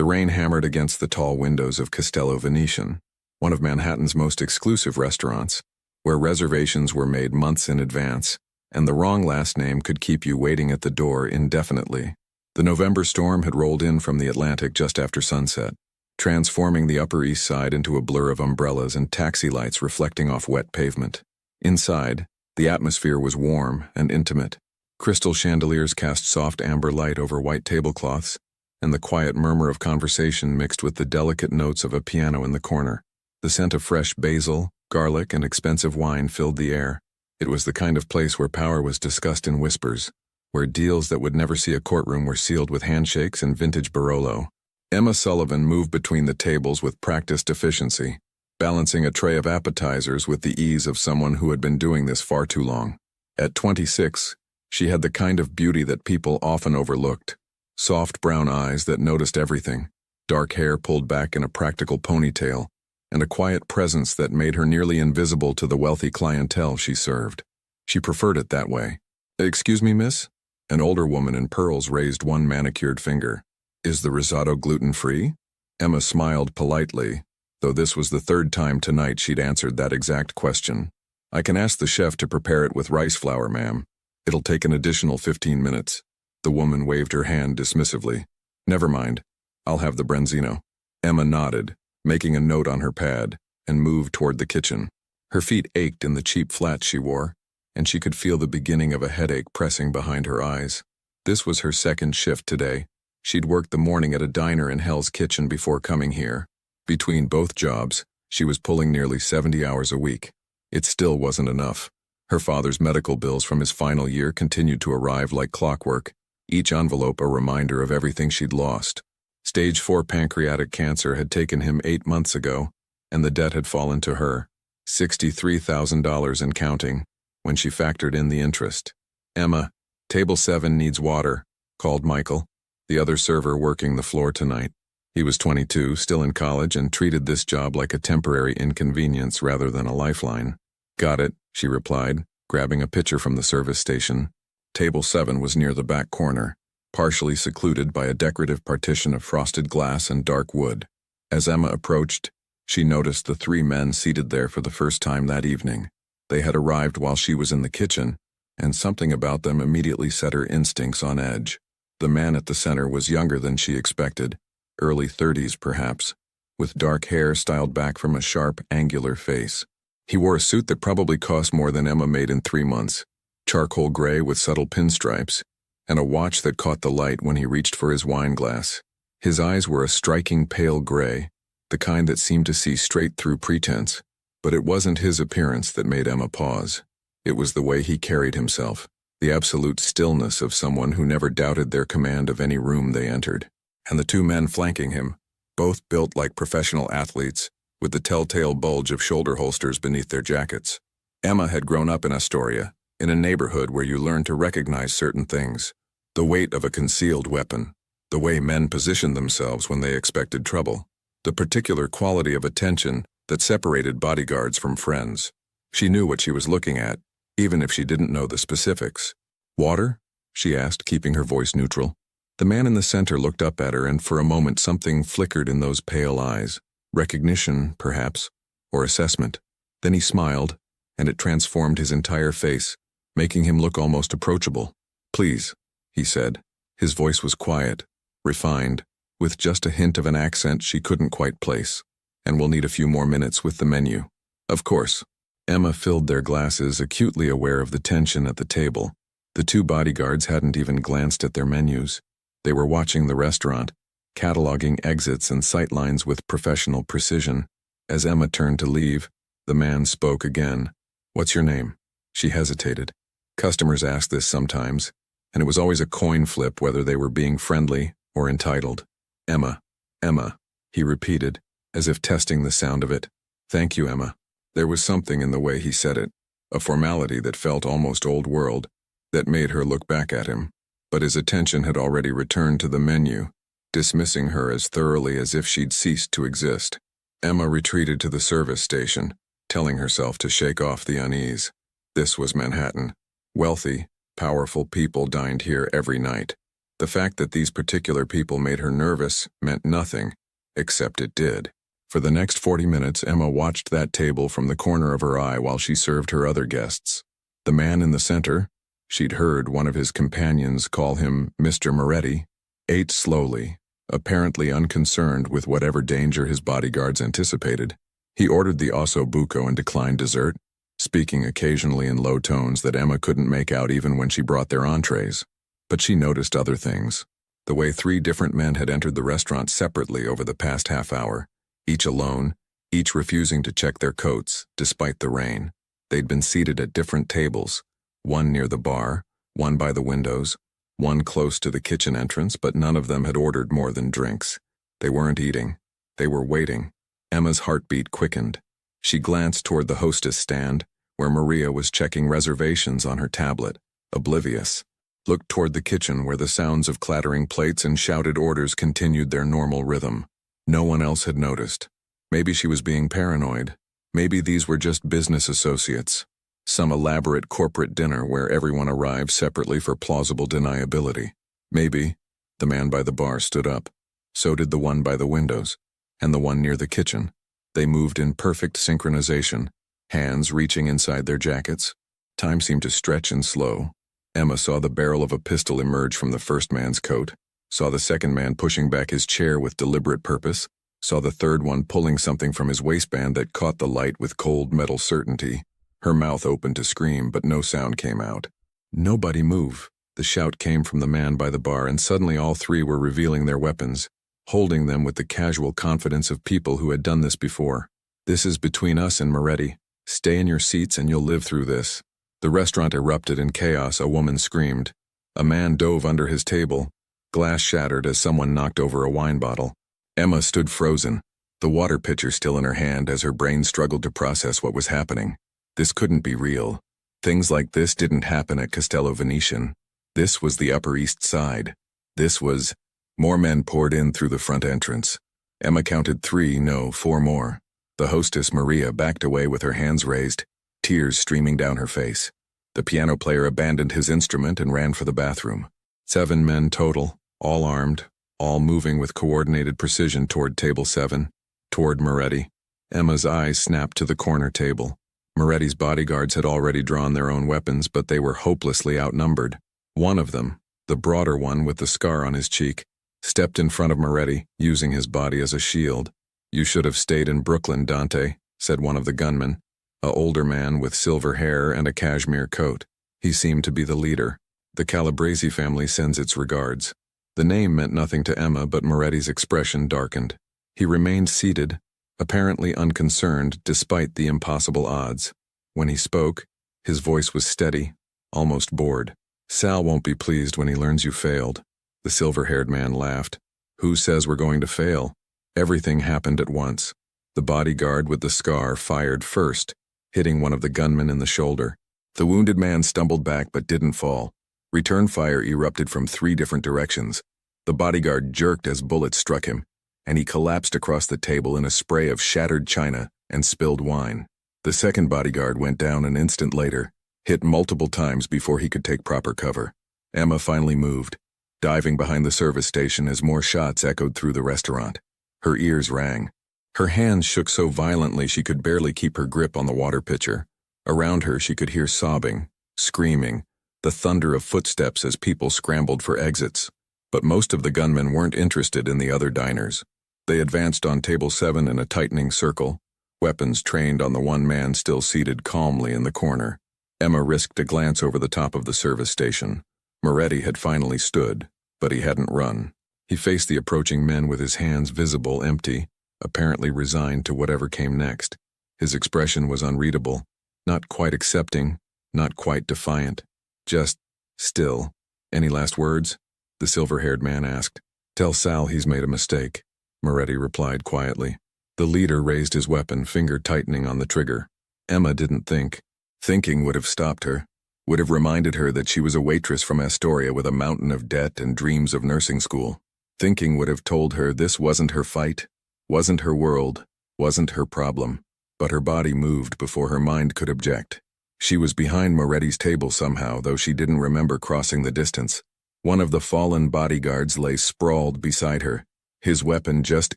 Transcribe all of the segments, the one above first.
The rain hammered against the tall windows of Castello Venetian, one of Manhattan's most exclusive restaurants, where reservations were made months in advance, and the wrong last name could keep you waiting at the door indefinitely. The November storm had rolled in from the Atlantic just after sunset, transforming the Upper East Side into a blur of umbrellas and taxi lights reflecting off wet pavement. Inside, the atmosphere was warm and intimate. Crystal chandeliers cast soft amber light over white tablecloths, and the quiet murmur of conversation mixed with the delicate notes of a piano in the corner. The scent of fresh basil, garlic, and expensive wine filled the air. It was the kind of place where power was discussed in whispers, where deals that would never see a courtroom were sealed with handshakes and vintage Barolo. Emma Sullivan moved between the tables with practiced efficiency, balancing a tray of appetizers with the ease of someone who had been doing this far too long. At 26, she had the kind of beauty that people often overlooked. Soft brown eyes that noticed everything, dark hair pulled back in a practical ponytail, and a quiet presence that made her nearly invisible to the wealthy clientele she served. She preferred it that way. "Excuse me, miss?" An older woman in pearls raised one manicured finger. "Is the risotto gluten-free?" Emma smiled politely, though this was the third time tonight she'd answered that exact question. "I can ask the chef to prepare it with rice flour, ma'am. It'll take an additional 15 minutes. The woman waved her hand dismissively. "Never mind. I'll have the branzino." Emma nodded, making a note on her pad, and moved toward the kitchen. Her feet ached in the cheap flats she wore, and she could feel the beginning of a headache pressing behind her eyes. This was her second shift today. She'd worked the morning at a diner in Hell's Kitchen before coming here. Between both jobs, she was pulling nearly 70 hours a week. It still wasn't enough. Her father's medical bills from his final year continued to arrive like clockwork, each envelope a reminder of everything she'd lost. Stage 4 pancreatic cancer had taken him 8 months ago, and the debt had fallen to her, $63,000 and counting, when she factored in the interest. "Emma, table 7 needs water," called Michael, the other server working the floor tonight. He was 22, still in college, and treated this job like a temporary inconvenience rather than a lifeline. "Got it," she replied, grabbing a pitcher from the service station. Table 7 was near the back corner, partially secluded by a decorative partition of frosted glass and dark wood. As Emma approached, she noticed the 3 men seated there for the first time that evening. They had arrived while she was in the kitchen, and something about them immediately set her instincts on edge. The man at the center was younger than she expected, early 30s perhaps, with dark hair styled back from a sharp, angular face. He wore a suit that probably cost more than Emma made in 3 months, charcoal gray with subtle pinstripes, and a watch that caught the light when he reached for his wine glass. His eyes were a striking pale gray, the kind that seemed to see straight through pretense. But it wasn't his appearance that made Emma pause. It was the way he carried himself, the absolute stillness of someone who never doubted their command of any room they entered. And the 2 men flanking him, both built like professional athletes, with the telltale bulge of shoulder holsters beneath their jackets. Emma had grown up in Astoria, in a neighborhood where you learned to recognize certain things. The weight of a concealed weapon, the way men positioned themselves when they expected trouble, the particular quality of attention that separated bodyguards from friends. She knew what she was looking at, even if she didn't know the specifics. "Water?" she asked, keeping her voice neutral. The man in the center looked up at her, and for a moment something flickered in those pale eyes. Recognition, perhaps, or assessment. Then he smiled, and it transformed his entire face, making him look almost approachable. "Please," he said. His voice was quiet, refined, with just a hint of an accent she couldn't quite place. "And we'll need a few more minutes with the menu." "Of course." Emma filled their glasses, acutely aware of the tension at the table. The 2 bodyguards hadn't even glanced at their menus. They were watching the restaurant, cataloging exits and sightlines with professional precision. As Emma turned to leave, the man spoke again. "What's your name?" She hesitated. Customers asked this sometimes, and it was always a coin flip whether they were being friendly or entitled. "Emma, Emma," he repeated, as if testing the sound of it. "Thank you, Emma." There was something in the way he said it, a formality that felt almost old world, that made her look back at him. But his attention had already returned to the menu, dismissing her as thoroughly as if she'd ceased to exist. Emma retreated to the service station, telling herself to shake off the unease. This was Manhattan. Wealthy, powerful people dined here every night. The fact that these particular people made her nervous meant nothing, except it did. For the next 40 minutes, Emma watched that table from the corner of her eye while she served her other guests. The man in the center, she'd heard one of his companions call him Mr. Moretti, ate slowly, apparently unconcerned with whatever danger his bodyguards anticipated. He ordered the osso buco and declined dessert, speaking occasionally in low tones that Emma couldn't make out even when she brought their entrees. But she noticed other things. The way 3 different men had entered the restaurant separately over the past half hour, each alone, each refusing to check their coats, despite the rain. They'd been seated at different tables, one near the bar, one by the windows, one close to the kitchen entrance, but none of them had ordered more than drinks. They weren't eating. They were waiting. Emma's heartbeat quickened. She glanced toward the hostess stand, where Maria was checking reservations on her tablet, oblivious. Looked toward the kitchen where the sounds of clattering plates and shouted orders continued their normal rhythm. No one else had noticed. Maybe she was being paranoid. Maybe these were just business associates. Some elaborate corporate dinner where everyone arrived separately for plausible deniability. Maybe. The man by the bar stood up. So did the one by the windows. And the one near the kitchen. They moved in perfect synchronization, hands reaching inside their jackets. Time seemed to stretch and slow. Emma saw the barrel of a pistol emerge from the first man's coat, saw the second man pushing back his chair with deliberate purpose, saw the third one pulling something from his waistband that caught the light with cold metal certainty. Her mouth opened to scream, but no sound came out. "Nobody move." The shout came from the man by the bar, and suddenly all 3 were revealing their weapons, holding them with the casual confidence of people who had done this before. "This is between us and Moretti. Stay in your seats and you'll live through this." The restaurant erupted in chaos. A woman screamed. A man dove under his table. Glass shattered as someone knocked over a wine bottle. Emma stood frozen, the water pitcher still in her hand as her brain struggled to process what was happening. This couldn't be real. Things like this didn't happen at Castello Venetian. This was the Upper East Side. This was... More men poured in through the front entrance. Emma counted 3, no, 4 more. The hostess, Maria, backed away with her hands raised, tears streaming down her face. The piano player abandoned his instrument and ran for the bathroom. 7 men total, all armed, all moving with coordinated precision toward table 7, toward Moretti. Emma's eyes snapped to the corner table. Moretti's bodyguards had already drawn their own weapons, but they were hopelessly outnumbered. One of them, the broader one with the scar on his cheek, stepped in front of Moretti, using his body as a shield. "You should have stayed in Brooklyn, Dante," said one of the gunmen, a older man with silver hair and a cashmere coat. He seemed to be the leader. "The Calabresi family sends its regards." The name meant nothing to Emma, but Moretti's expression darkened. He remained seated, apparently unconcerned despite the impossible odds. When he spoke, his voice was steady, almost bored. "Sal won't be pleased when he learns you failed." The silver-haired man laughed. "Who says we're going to fail?" Everything happened at once. The bodyguard with the scar fired first, hitting one of the gunmen in the shoulder. The wounded man stumbled back but didn't fall. Return fire erupted from 3 different directions. The bodyguard jerked as bullets struck him, and he collapsed across the table in a spray of shattered china and spilled wine. The second bodyguard went down an instant later, hit multiple times before he could take proper cover. Emma finally moved, diving behind the service station as more shots echoed through the restaurant. Her ears rang. Her hands shook so violently she could barely keep her grip on the water pitcher. Around her she could hear sobbing, screaming, the thunder of footsteps as people scrambled for exits. But most of the gunmen weren't interested in the other diners. They advanced on table 7 in a tightening circle, weapons trained on the one man still seated calmly in the corner. Emma risked a glance over the top of the service station. Moretti had finally stood, but he hadn't run. He faced the approaching men with his hands visible empty, apparently resigned to whatever came next. His expression was unreadable, not quite accepting, not quite defiant, just still. "Any last words?" the silver-haired man asked. "Tell Sal he's made a mistake," Moretti replied quietly. The leader raised his weapon, finger tightening on the trigger. Emma didn't think. Thinking would have stopped her, would have reminded her that she was a waitress from Astoria with a mountain of debt and dreams of nursing school. Thinking would have told her this wasn't her fight, wasn't her world, wasn't her problem. But her body moved before her mind could object. She was behind Moretti's table somehow, though she didn't remember crossing the distance. One of the fallen bodyguards lay sprawled beside her, his weapon just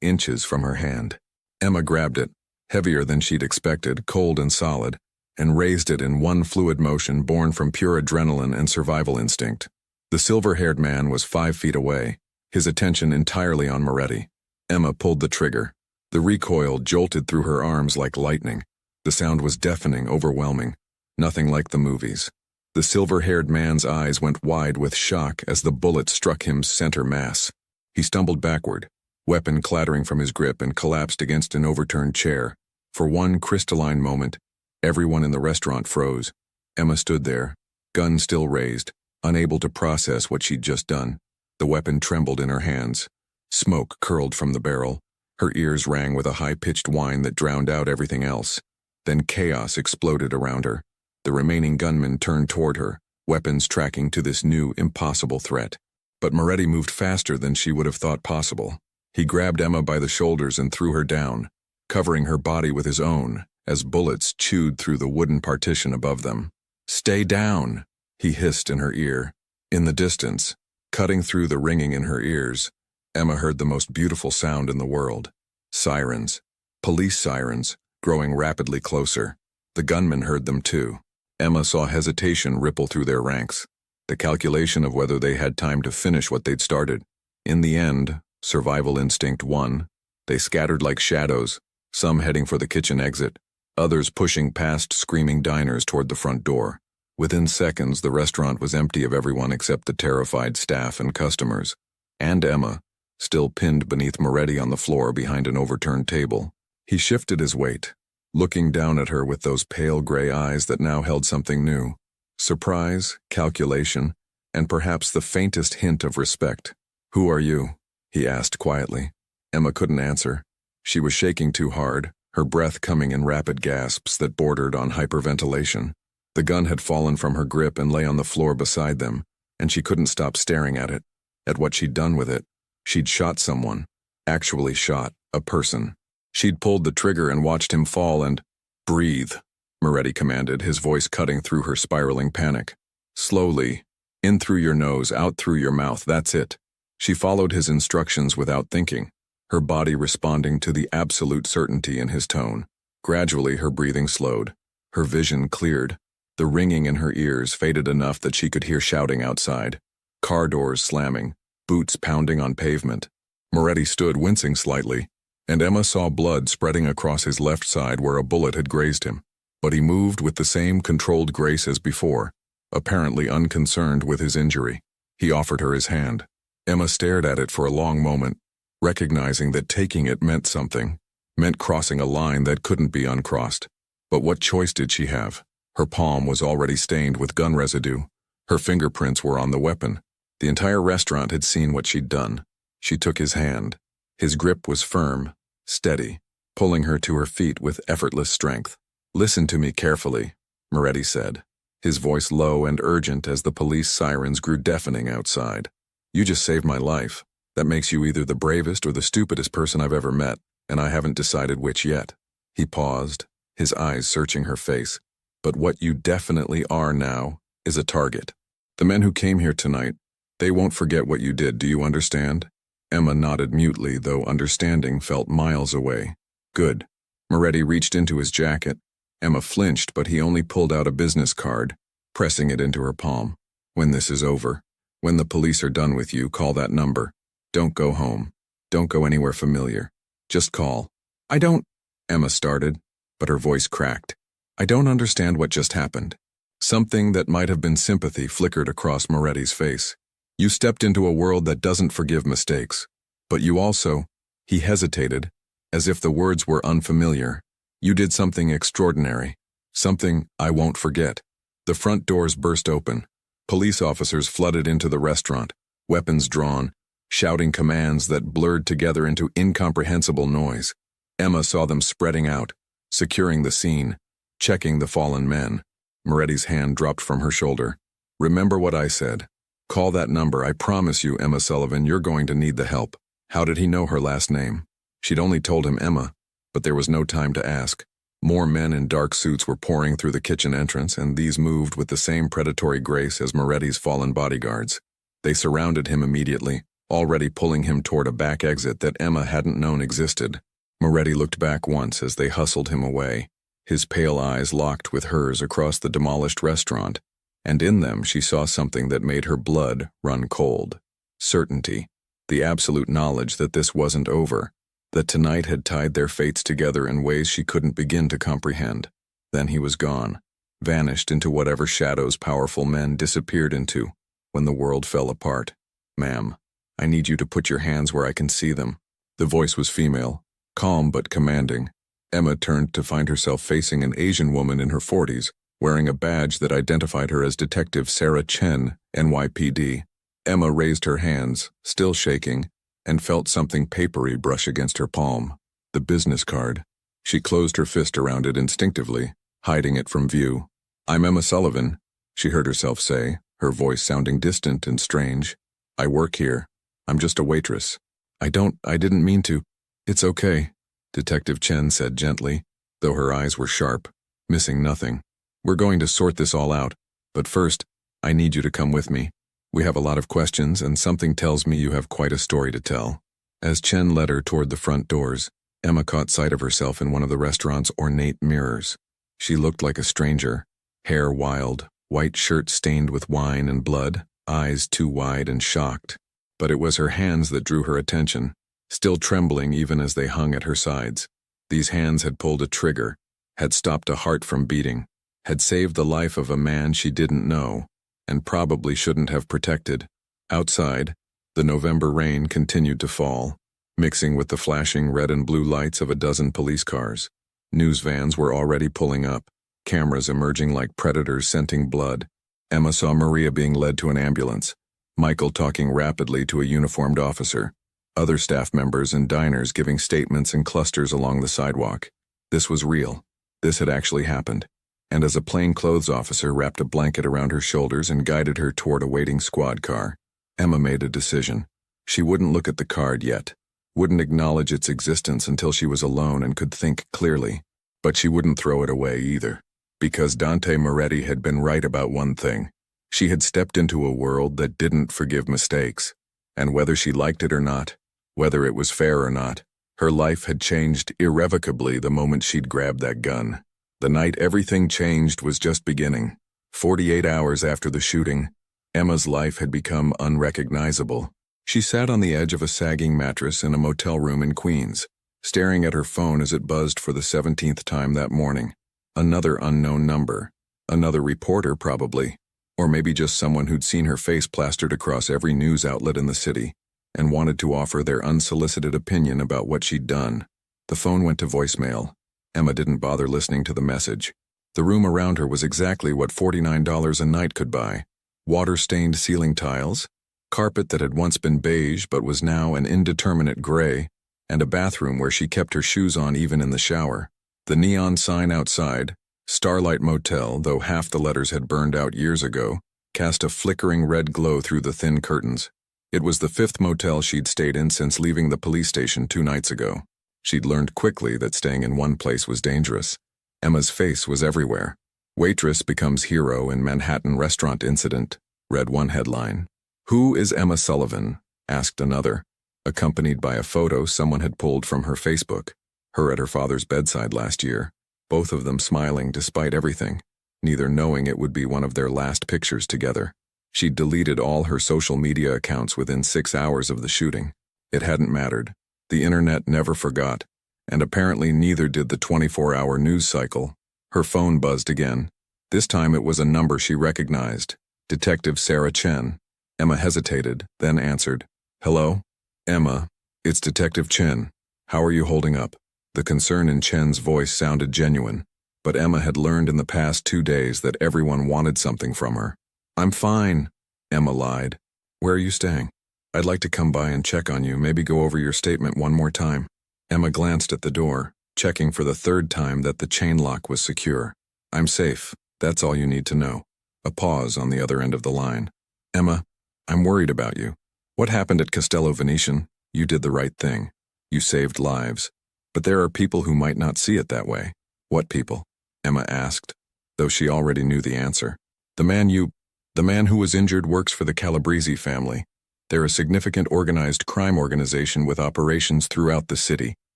inches from her hand. Emma grabbed it, heavier than she'd expected, cold and solid, and raised it in one fluid motion born from pure adrenaline and survival instinct. The silver-haired man was 5 feet away, his attention entirely on Moretti. Emma pulled the trigger. The recoil jolted through her arms like lightning. The sound was deafening, overwhelming, nothing like the movies. The silver-haired man's eyes went wide with shock as the bullet struck him center mass. He stumbled backward, weapon clattering from his grip, and collapsed against an overturned chair. For one crystalline moment, everyone in the restaurant froze. Emma stood there, gun still raised, unable to process what she'd just done. The weapon trembled in her hands. Smoke curled from the barrel. Her ears rang with a high-pitched whine that drowned out everything else. Then chaos exploded around her. The remaining gunmen turned toward her, weapons tracking to this new, impossible threat. But Moretti moved faster than she would have thought possible. He grabbed Emma by the shoulders and threw her down, covering her body with his own, as bullets chewed through the wooden partition above them. "Stay down," he hissed in her ear. In the distance, cutting through the ringing in her ears, Emma heard the most beautiful sound in the world. Sirens. Police sirens, growing rapidly closer. The gunmen heard them too. Emma saw hesitation ripple through their ranks, the calculation of whether they had time to finish what they'd started. In the end, survival instinct won. They scattered like shadows, some heading for the kitchen exit, others pushing past screaming diners toward the front door. Within seconds, the restaurant was empty of everyone except the terrified staff and customers. And Emma, still pinned beneath Moretti on the floor behind an overturned table. He shifted his weight, looking down at her with those pale gray eyes that now held something new. Surprise, calculation, and perhaps the faintest hint of respect. "Who are you?" he asked quietly. Emma couldn't answer. She was shaking too hard, her breath coming in rapid gasps that bordered on hyperventilation. The gun had fallen from her grip and lay on the floor beside them, and she couldn't stop staring at it, at what she'd done with it. She'd shot someone, actually shot a person. She'd pulled the trigger and watched him fall and, "Breathe," Moretti commanded, his voice cutting through her spiraling panic. "Slowly. In through your nose, out through your mouth, that's it." She followed his instructions without thinking, her body responding to the absolute certainty in his tone. Gradually, her breathing slowed. Her vision cleared. The ringing in her ears faded enough that she could hear shouting outside. Car doors slamming, boots pounding on pavement. Moretti stood wincing slightly, and Emma saw blood spreading across his left side where a bullet had grazed him. But he moved with the same controlled grace as before, apparently unconcerned with his injury. He offered her his hand. Emma stared at it for a long moment, recognizing that taking it meant something, meant crossing a line that couldn't be uncrossed. But what choice did she have? Her palm was already stained with gun residue. Her fingerprints were on the weapon. The entire restaurant had seen what she'd done. She took his hand. His grip was firm, steady, pulling her to her feet with effortless strength. "Listen to me carefully," Moretti said, his voice low and urgent as the police sirens grew deafening outside. "You just saved my life. That makes you either the bravest or the stupidest person I've ever met, and I haven't decided which yet." He paused, his eyes searching her face. "But what you definitely are now is a target. The men who came here tonight, they won't forget what you did, do you understand?" Emma nodded mutely, though understanding felt miles away. "Good." Moretti reached into his jacket. Emma flinched, but he only pulled out a business card, pressing it into her palm. "When this is over, when the police are done with you, call that number. Don't go home. Don't go anywhere familiar. Just call." "I don't," Emma started, but her voice cracked. "I don't understand what just happened." Something that might have been sympathy flickered across Moretti's face. "You stepped into a world that doesn't forgive mistakes. But you also," he hesitated, as if the words were unfamiliar. "You did something extraordinary. Something I won't forget." The front doors burst open. Police officers flooded into the restaurant, weapons drawn, shouting commands that blurred together into incomprehensible noise. Emma saw them spreading out, securing the scene, checking the fallen men. Moretti's hand dropped from her shoulder. "Remember what I said. Call that number. I promise you, Emma Sullivan, you're going to need the help." How did he know her last name? She'd only told him Emma, but there was no time to ask. More men in dark suits were pouring through the kitchen entrance, and these moved with the same predatory grace as Moretti's fallen bodyguards. They surrounded him immediately, already pulling him toward a back exit that Emma hadn't known existed. Moretti looked back once as they hustled him away, his pale eyes locked with hers across the demolished restaurant, and in them she saw something that made her blood run cold. Certainty, the absolute knowledge that this wasn't over, that tonight had tied their fates together in ways she couldn't begin to comprehend. Then he was gone, vanished into whatever shadows powerful men disappeared into when the world fell apart. "Ma'am, I need you to put your hands where I can see them." The voice was female, calm but commanding. Emma turned to find herself facing an Asian woman in her 40s, wearing a badge that identified her as Detective Sarah Chen, NYPD. Emma raised her hands, still shaking, and felt something papery brush against her palm. The business card. She closed her fist around it instinctively, hiding it from view. "I'm Emma Sullivan," she heard herself say, her voice sounding distant and strange. "I work here. I'm just a waitress." I didn't mean to." "It's okay," Detective Chen said gently, though her eyes were sharp, missing nothing. "We're going to sort this all out, but first, I need you to come with me. We have a lot of questions, and something tells me you have quite a story to tell." As Chen led her toward the front doors, Emma caught sight of herself in one of the restaurant's ornate mirrors. She looked like a stranger, hair wild, white shirt stained with wine and blood, eyes too wide and shocked. But it was her hands that drew her attention, still trembling even as they hung at her sides. These hands had pulled a trigger, had stopped a heart from beating, had saved the life of a man she didn't know, and probably shouldn't have protected. Outside, the November rain continued to fall, mixing with the flashing red and blue lights of a dozen police cars. News vans were already pulling up, cameras emerging like predators scenting blood. Emma saw Maria being led to an ambulance, Michael talking rapidly to a uniformed officer, other staff members and diners giving statements in clusters along the sidewalk. This was real. This had actually happened. And as a plainclothes officer wrapped a blanket around her shoulders and guided her toward a waiting squad car, Emma made a decision. She wouldn't look at the card yet, wouldn't acknowledge its existence until she was alone and could think clearly. But she wouldn't throw it away either, because Dante Moretti had been right about one thing. She had stepped into a world that didn't forgive mistakes, and whether she liked it or not, whether it was fair or not, her life had changed irrevocably the moment she'd grabbed that gun. The night everything changed was just beginning. 48 hours after the shooting, Emma's life had become unrecognizable. She sat on the edge of a sagging mattress in a motel room in Queens, staring at her phone as it buzzed for the 17th time that morning. Another unknown number. Another reporter, probably. Or maybe just someone who'd seen her face plastered across every news outlet in the city and wanted to offer their unsolicited opinion about what she'd done. The phone went to voicemail. Emma didn't bother listening to the message. The room around her was exactly what $49 a night could buy. Water-stained ceiling tiles, carpet that had once been beige but was now an indeterminate gray, and a bathroom where she kept her shoes on even in the shower. The neon sign outside, Starlight Motel, though half the letters had burned out years ago, cast a flickering red glow through the thin curtains. It was the 5th motel she'd stayed in since leaving the police station 2 nights ago. She'd learned quickly that staying in one place was dangerous. Emma's face was everywhere. "Waitress becomes hero in Manhattan restaurant incident," read one headline. "Who is Emma Sullivan?" asked another, accompanied by a photo someone had pulled from her Facebook, her at her father's bedside last year, both of them smiling despite everything, neither knowing it would be one of their last pictures together. She'd deleted all her social media accounts within 6 hours of the shooting. It hadn't mattered. The internet never forgot, and apparently neither did the 24-hour news cycle. Her phone buzzed again. This time it was a number she recognized. Detective Sarah Chen. Emma hesitated, then answered. "Hello? Emma, it's Detective Chen. How are you holding up?" The concern in Chen's voice sounded genuine, but Emma had learned in the past 2 days that everyone wanted something from her. "I'm fine," Emma lied. "Where are you staying? I'd like to come by and check on you, maybe go over your statement one more time." Emma glanced at the door, checking for the 3rd time that the chain lock was secure. "I'm safe. That's all you need to know." A pause on the other end of the line. "Emma, I'm worried about you. What happened at Castello Venetian? You did the right thing. You saved lives. But there are people who might not see it that way." "What people?" Emma asked, though she already knew the answer. "The man you..." The man who was injured works for the Calabrese family. They're a significant organized crime organization with operations throughout the city.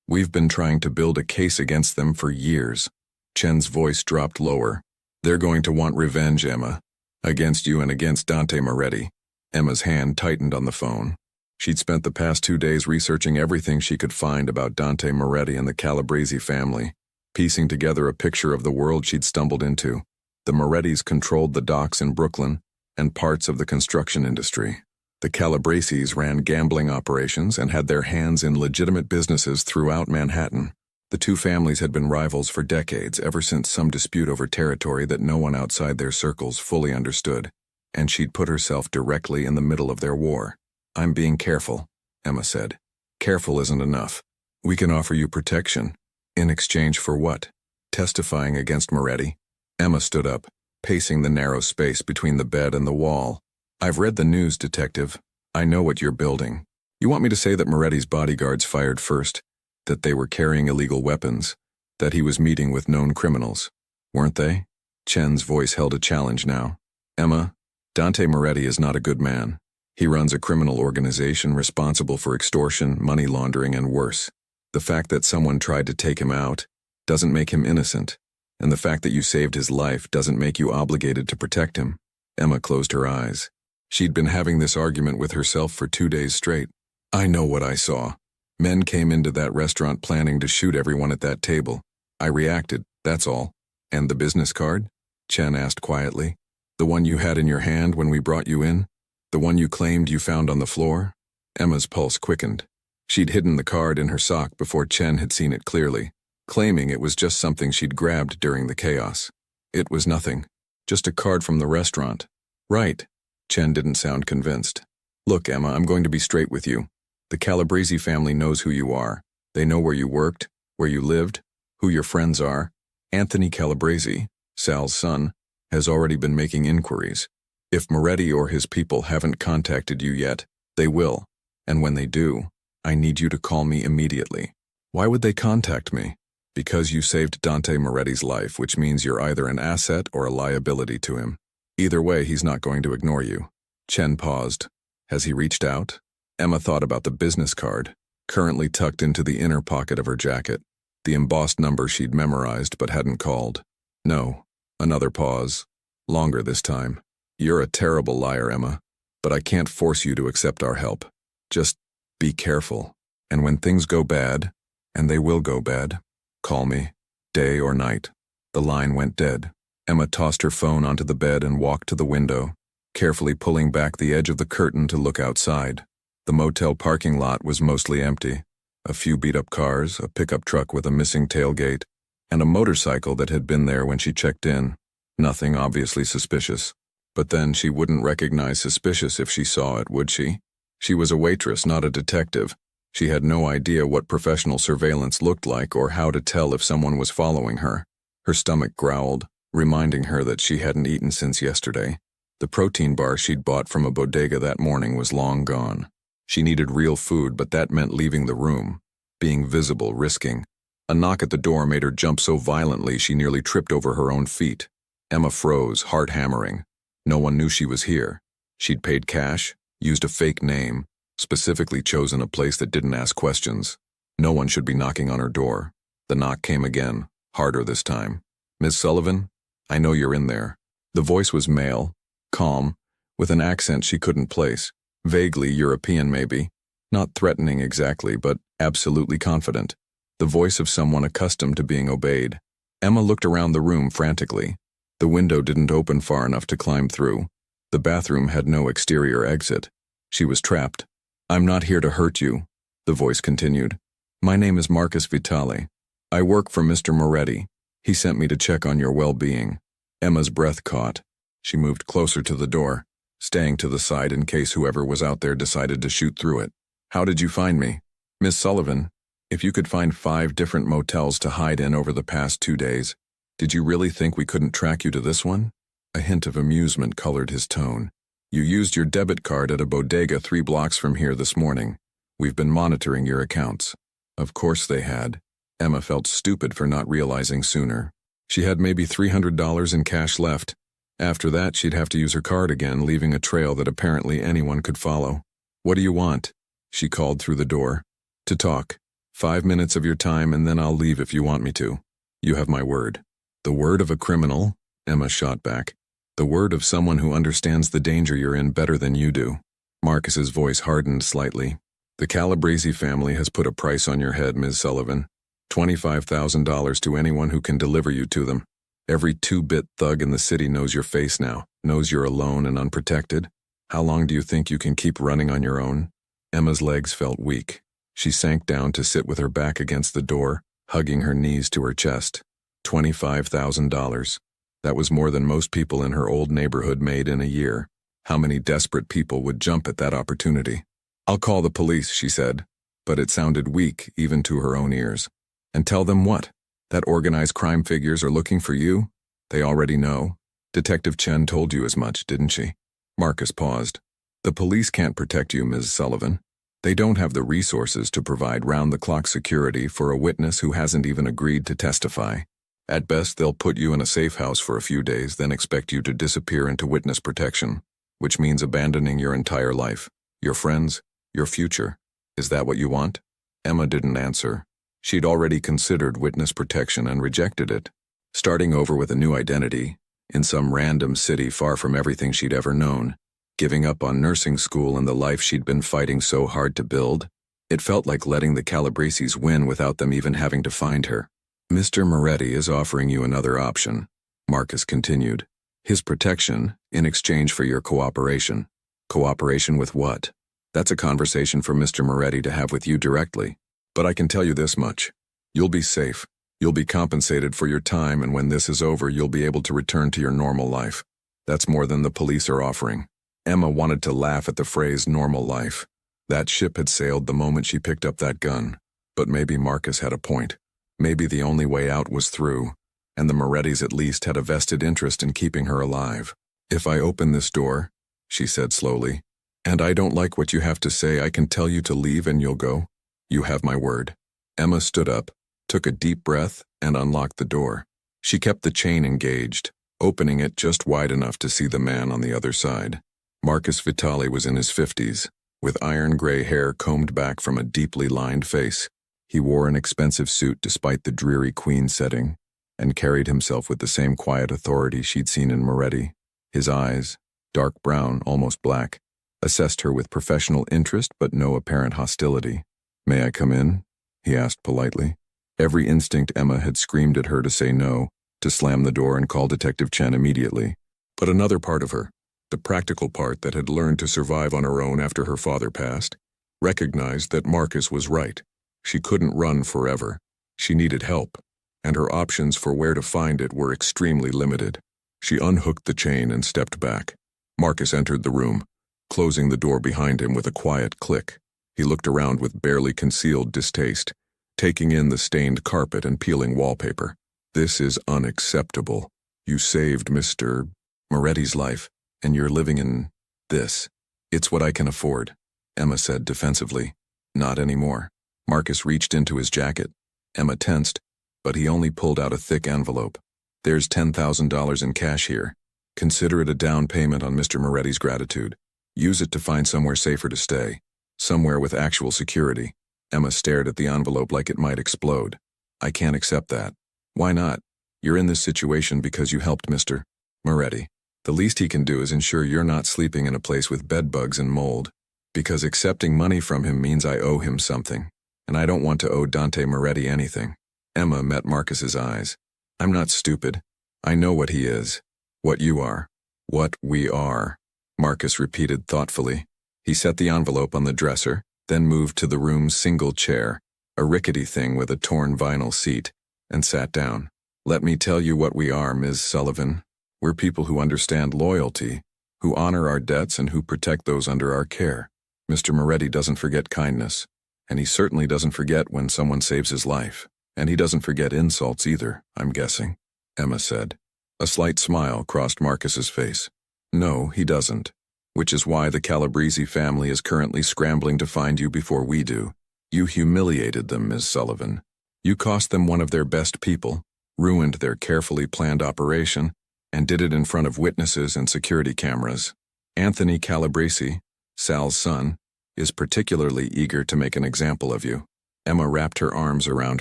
We've been trying to build a case against them for years. Chen's voice dropped lower. They're going to want revenge, Emma. Against you and against Dante Moretti. Emma's hand tightened on the phone. She'd spent the past 2 days researching everything she could find about Dante Moretti and the Calabrese family, piecing together a picture of the world she'd stumbled into. The Morettis controlled the docks in Brooklyn and parts of the construction industry. The Calabreses ran gambling operations and had their hands in legitimate businesses throughout Manhattan. The two families had been rivals for decades, ever since some dispute over territory that no one outside their circles fully understood, and she'd put herself directly in the middle of their war. I'm being careful, Emma said. Careful isn't enough. We can offer you protection. In exchange for what? Testifying against Moretti? Emma stood up, pacing the narrow space between the bed and the wall. I've read the news, detective. I know what you're building. You want me to say that Moretti's bodyguards fired first, that they were carrying illegal weapons, that he was meeting with known criminals, weren't they? Chen's voice held a challenge now. Emma, Dante Moretti is not a good man. He runs a criminal organization responsible for extortion, money laundering, and worse. The fact that someone tried to take him out doesn't make him innocent, and the fact that you saved his life doesn't make you obligated to protect him. Emma closed her eyes. She'd been having this argument with herself for 2 days straight. I know what I saw. Men came into that restaurant planning to shoot everyone at that table. I reacted, that's all. And the business card? Chen asked quietly. The one you had in your hand when we brought you in? The one you claimed you found on the floor? Emma's pulse quickened. She'd hidden the card in her sock before Chen had seen it clearly, claiming it was just something she'd grabbed during the chaos. It was nothing. Just a card from the restaurant. Right. Chen didn't sound convinced. Look, Emma, I'm going to be straight with you. The Calabrese family knows who you are. They know where you worked, where you lived, who your friends are. Anthony Calabrese, Sal's son, has already been making inquiries. If Moretti or his people haven't contacted you yet, they will. And when they do, I need you to call me immediately. Why would they contact me? Because you saved Dante Moretti's life, which means you're either an asset or a liability to him. Either way, he's not going to ignore you. Chen paused. Has he reached out? Emma thought about the business card, currently tucked into the inner pocket of her jacket, the embossed number she'd memorized but hadn't called. No. Another pause. Longer this time. You're a terrible liar, Emma, but I can't force you to accept our help. Just be careful. And when things go bad, and they will go bad, call me, day or night. The line went dead. Emma tossed her phone onto the bed and walked to the window, carefully pulling back the edge of the curtain to look outside. The motel parking lot was mostly empty. A few beat-up cars, a pickup truck with a missing tailgate, and a motorcycle that had been there when she checked in. Nothing obviously suspicious. But then she wouldn't recognize suspicious if she saw it, would she? She was a waitress, not a detective. She had no idea what professional surveillance looked like or how to tell if someone was following her. Her stomach growled, reminding her that she hadn't eaten since yesterday. The protein bar she'd bought from a bodega that morning was long gone. She needed real food, but that meant leaving the room, being visible, risking. A knock at the door made her jump so violently she nearly tripped over her own feet. Emma froze, heart hammering. No one knew she was here. She'd paid cash, used a fake name, specifically chosen a place that didn't ask questions. No one should be knocking on her door. The knock came again, harder this time. Miss Sullivan? I know you're in there. The voice was male, calm, with an accent she couldn't place. Vaguely European, maybe. Not threatening exactly, but absolutely confident. The voice of someone accustomed to being obeyed. Emma looked around the room frantically. The window didn't open far enough to climb through. The bathroom had no exterior exit. She was trapped. I'm not here to hurt you, the voice continued. My name is Marcus Vitale. I work for Mr. Moretti. He sent me to check on your well-being. Emma's breath caught. She moved closer to the door, staying to the side in case whoever was out there decided to shoot through it. How did you find me? Miss Sullivan, if you could find 5 different motels to hide in over the past 2 days, did you really think we couldn't track you to this one? A hint of amusement colored his tone. You used your debit card at a bodega 3 blocks from here this morning. We've been monitoring your accounts. Of course they had. Emma felt stupid for not realizing sooner. She had maybe $300 in cash left, After that, she'd have to use her card again, leaving a trail that apparently anyone could follow. "What do you want?" she called through the door. "To talk. 5 minutes of your time and then I'll leave if you want me to. You have my word." "The word of a criminal?" Emma shot back. "The word of someone who understands the danger you're in better than you do." Marcus's voice hardened slightly. "The Calabrese family has put a price on your head, Ms. Sullivan. $25,000 to anyone who can deliver you to them. Every two-bit thug in the city knows your face now, knows you're alone and unprotected. How long do you think you can keep running on your own?" Emma's legs felt weak. She sank down to sit with her back against the door, hugging her knees to her chest. $25,000. That was more than most people in her old neighborhood made in a year. How many desperate people would jump at that opportunity? "I'll call the police," she said, but it sounded weak even to her own ears. "And tell them what? That organized crime figures are looking for you? They already know. Detective Chen told you as much, didn't she?" Marcus paused. "The police can't protect you, Ms. Sullivan. They don't have the resources to provide round-the-clock security for a witness who hasn't even agreed to testify. At best, they'll put you in a safe house for a few days, then expect you to disappear into witness protection, which means abandoning your entire life, your friends, your future. Is that what you want?" Emma didn't answer. She'd already considered witness protection and rejected it. Starting over with a new identity, in some random city far from everything she'd ever known, giving up on nursing school and the life she'd been fighting so hard to build, it felt like letting the Calabreses win without them even having to find her. "Mr. Moretti is offering you another option," Marcus continued. "His protection in exchange for your cooperation." "Cooperation with what?" "That's a conversation for Mr. Moretti to have with you directly. But I can tell you this much. You'll be safe. You'll be compensated for your time, and when this is over, you'll be able to return to your normal life. That's more than the police are offering." Emma wanted to laugh at the phrase normal life. That ship had sailed the moment she picked up that gun. But maybe Marcus had a point. Maybe the only way out was through, and the Morettis at least had a vested interest in keeping her alive. "If I open this door," she said slowly, "and I don't like what you have to say, I can tell you to leave and you'll go. You have my word." Emma stood up, took a deep breath, and unlocked the door. She kept the chain engaged, opening it just wide enough to see the man on the other side. Marcus Vitali was in his 50s, with iron-gray hair combed back from a deeply lined face. He wore an expensive suit despite the dreary Queen setting, and carried himself with the same quiet authority she'd seen in Moretti. His eyes, dark brown, almost black, assessed her with professional interest but no apparent hostility. "May I come in?" he asked politely. Every instinct Emma had screamed at her to say no, to slam the door and call Detective Chen immediately. But another part of her, the practical part that had learned to survive on her own after her father passed, recognized that Marcus was right. She couldn't run forever. She needed help, and her options for where to find it were extremely limited. She unhooked the chain and stepped back. Marcus entered the room, closing the door behind him with a quiet click. He looked around with barely concealed distaste, taking in the stained carpet and peeling wallpaper. "This is unacceptable. You saved Mr. Moretti's life, and you're living in this." "It's what I can afford," Emma said defensively. "Not anymore." Marcus reached into his jacket. Emma tensed, but he only pulled out a thick envelope. "There's $10,000 in cash here. Consider it a down payment on Mr. Moretti's gratitude. Use it to find somewhere safer to stay. Somewhere with actual security." Emma stared at the envelope like it might explode. "I can't accept that." "Why not? You're in this situation because you helped Mr. Moretti. The least he can do is ensure you're not sleeping in a place with bedbugs and mold. Because accepting money from him means I owe him something, and I don't want to owe Dante Moretti anything." Emma met Marcus's eyes. "I'm not stupid. I know what he is. What you are. What we are," Marcus repeated thoughtfully. He set the envelope on the dresser, then moved to the room's single chair, a rickety thing with a torn vinyl seat, and sat down. "Let me tell you what we are, Ms. Sullivan. We're people who understand loyalty, who honor our debts and who protect those under our care. Mr. Moretti doesn't forget kindness, and he certainly doesn't forget when someone saves his life. And he doesn't forget insults either, I'm guessing," Emma said. A slight smile crossed Marcus's face. "No, he doesn't. Which is why the Calabrese family is currently scrambling to find you before we do. You humiliated them, Ms. Sullivan. You cost them one of their best people, ruined their carefully planned operation, and did it in front of witnesses and security cameras. Anthony Calabrese, Sal's son, is particularly eager to make an example of you. Emma wrapped her arms around